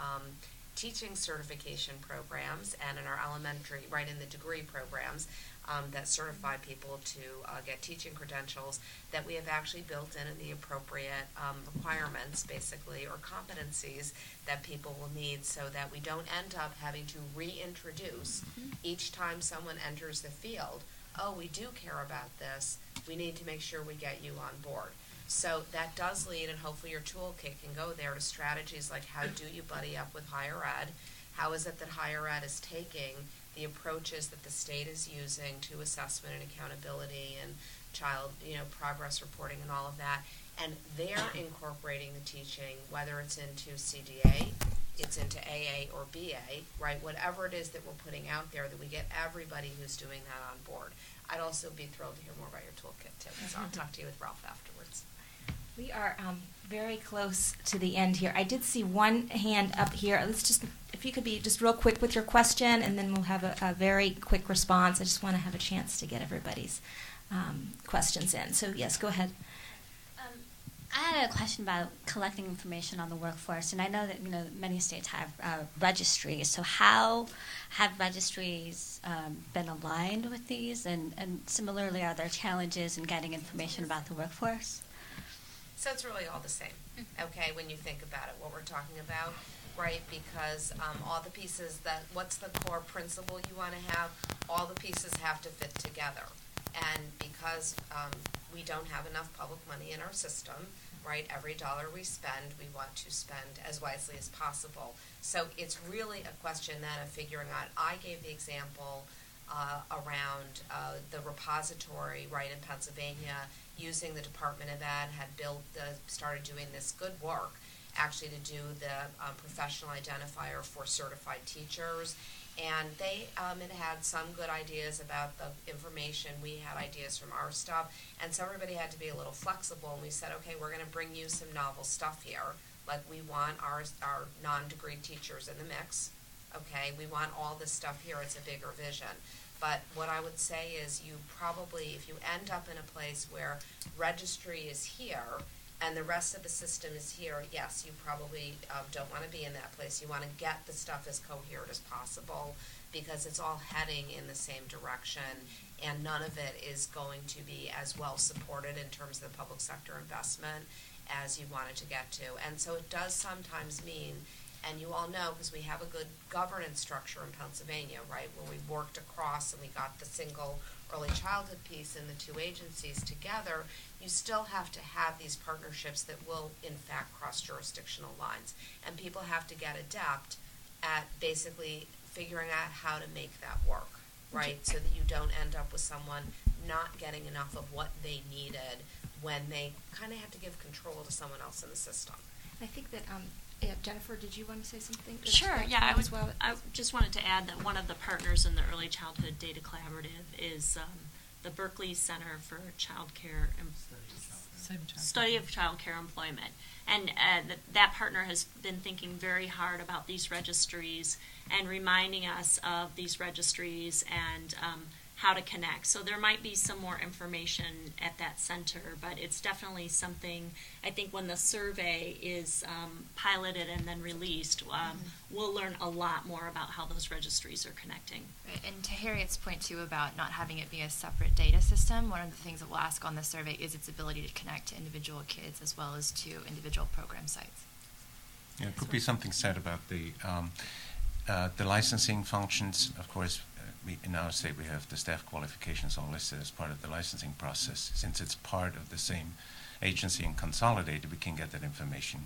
teaching certification programs and in our elementary, right, in the degree programs that certify people to get teaching credentials, that we have actually built in the appropriate requirements, basically, or competencies that people will need so that we don't end up having to reintroduce each time someone enters the field. Oh, we do care about this. We need to make sure we get you on board. So that does lead, and hopefully your toolkit can go there, to strategies like how do you buddy up with higher ed? How is it that higher ed is taking the approaches that the state is using to assessment and accountability and child, progress reporting and all of that, and they're incorporating the teaching, whether it's into CDA, it's into AA or BA, right? Whatever it is that we're putting out there, that we get everybody who's doing that on board. I'd also be thrilled to hear more about your toolkit too, so I'll talk to you with Ralph afterwards. We are very close to the end here. I did see one hand up here. Let's just, if you could be just real quick with your question, and then we'll have a very quick response. I just want to have a chance to get everybody's questions in. So yes, go ahead. I had a question about collecting information on the workforce, and I know that many states have registries. So how have registries been aligned with these, and similarly, are there challenges in getting information about the workforce? So it's really all the same, okay, when you think about it, what we're talking about, right? Because all the pieces, what's the core principle you want to have? All the pieces have to fit together. And because we don't have enough public money in our system, right, every dollar we spend, we want to spend as wisely as possible. So it's really a question then of figuring out, I gave the example around the repository, right, in Pennsylvania, using the Department of Ed, had started doing this good work, actually to do the professional identifier for certified teachers. And they had some good ideas about the information. We had ideas from our stuff. And so everybody had to be a little flexible. And we said, okay, we're going to bring you some novel stuff here. Like we want our non-degree teachers in the mix. Okay, we want all this stuff here. It's a bigger vision. But what I would say is you probably, if you end up in a place where registry is here and the rest of the system is here, yes, you probably don't want to be in that place. You want to get the stuff as coherent as possible because it's all heading in the same direction and none of it is going to be as well supported in terms of the public sector investment as you want it to get to. And so it does sometimes mean, and you all know because we have a good governance structure in Pennsylvania, right, where we worked across and we got the single early childhood piece and the two agencies together, you still have to have these partnerships that will, in fact, cross jurisdictional lines. And people have to get adept at basically figuring out how to make that work, right, so that you don't end up with someone not getting enough of what they needed when they kind of have to give control to someone else in the system. I think that, yeah, Jennifer, did you want to say something? Sure, yeah, I just wanted to add that one of the partners in the Early Childhood Data Collaborative is the Berkeley Center for Study of Child Care Employment. And that partner has been thinking very hard about these registries and reminding us of these registries and how to connect. So there might be some more information at that center, but it's definitely something, I think when the survey is piloted and then released, we'll learn a lot more about how those registries are connecting. Right. And to Harriet's point, too, about not having it be a separate data system, one of the things that we'll ask on the survey is its ability to connect to individual kids as well as to individual program sites. Yeah, it could be something said about the licensing functions. Of course, in our state, we have the staff qualifications all listed as part of the licensing process. Since it's part of the same agency and consolidated, we can get that information.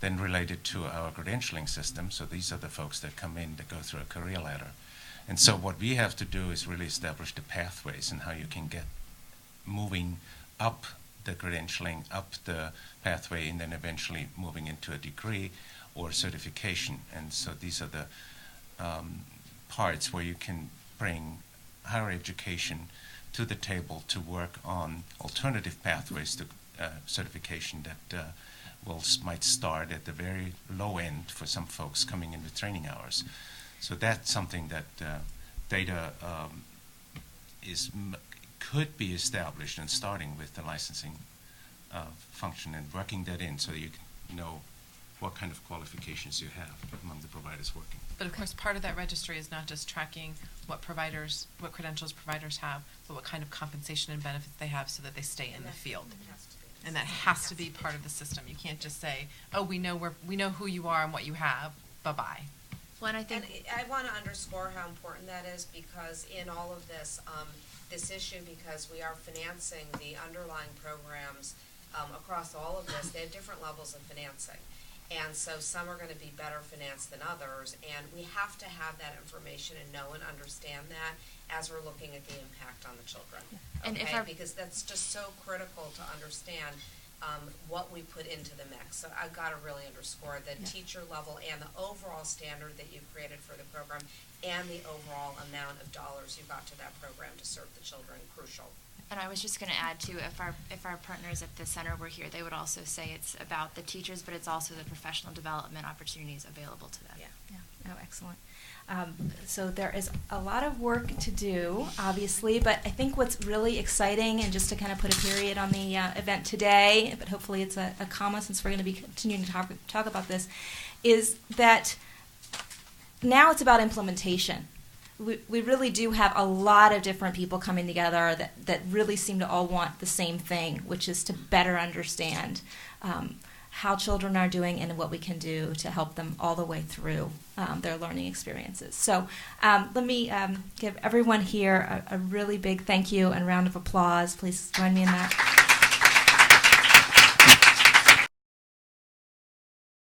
Then related to our credentialing system, so these are the folks that come in that go through a career ladder. And so what we have to do is really establish the pathways and how you can get moving up the credentialing, up the pathway, and then eventually moving into a degree or certification. And so these are the parts where you can bring higher education to the table to work on alternative pathways to certification that might start at the very low end for some folks coming in with training hours. So that's something that data could be established and starting with the licensing function and working that in so you can know what kind of qualifications you have among the providers working. But of course, part of that registry is not just tracking what credentials providers have, but what kind of compensation and benefits they have so that they stay in the field. And that has to be part of the system. You can't just say, "Oh, we know who you are and what you have. Bye-bye." Well, and I want to underscore how important that is because in all of this, this issue, because we are financing the underlying programs across all of this, they have different levels of financing. And so some are going to be better financed than others, and we have to have that information and know and understand that as we're looking at the impact on the children. Okay? Because that's just so critical to understand what we put into the mix. So I've got to really underscore the teacher level and the overall standard that you've created for the program and the overall amount of dollars you got to that program to serve the children, crucial. And I was just going to add, too, if our partners at the center were here, they would also say it's about the teachers, but it's also the professional development opportunities available to them. Yeah. Oh, excellent. So there is a lot of work to do, obviously, but I think what's really exciting, and just to kind of put a period on the event today, but hopefully it's a comma since we're going to be continuing to talk about this, is that now it's about implementation. We really do have a lot of different people coming together that really seem to all want the same thing, which is to better understand how children are doing and what we can do to help them all the way through their learning experiences. So let me give everyone here a really big thank you and round of applause. Please join me in that.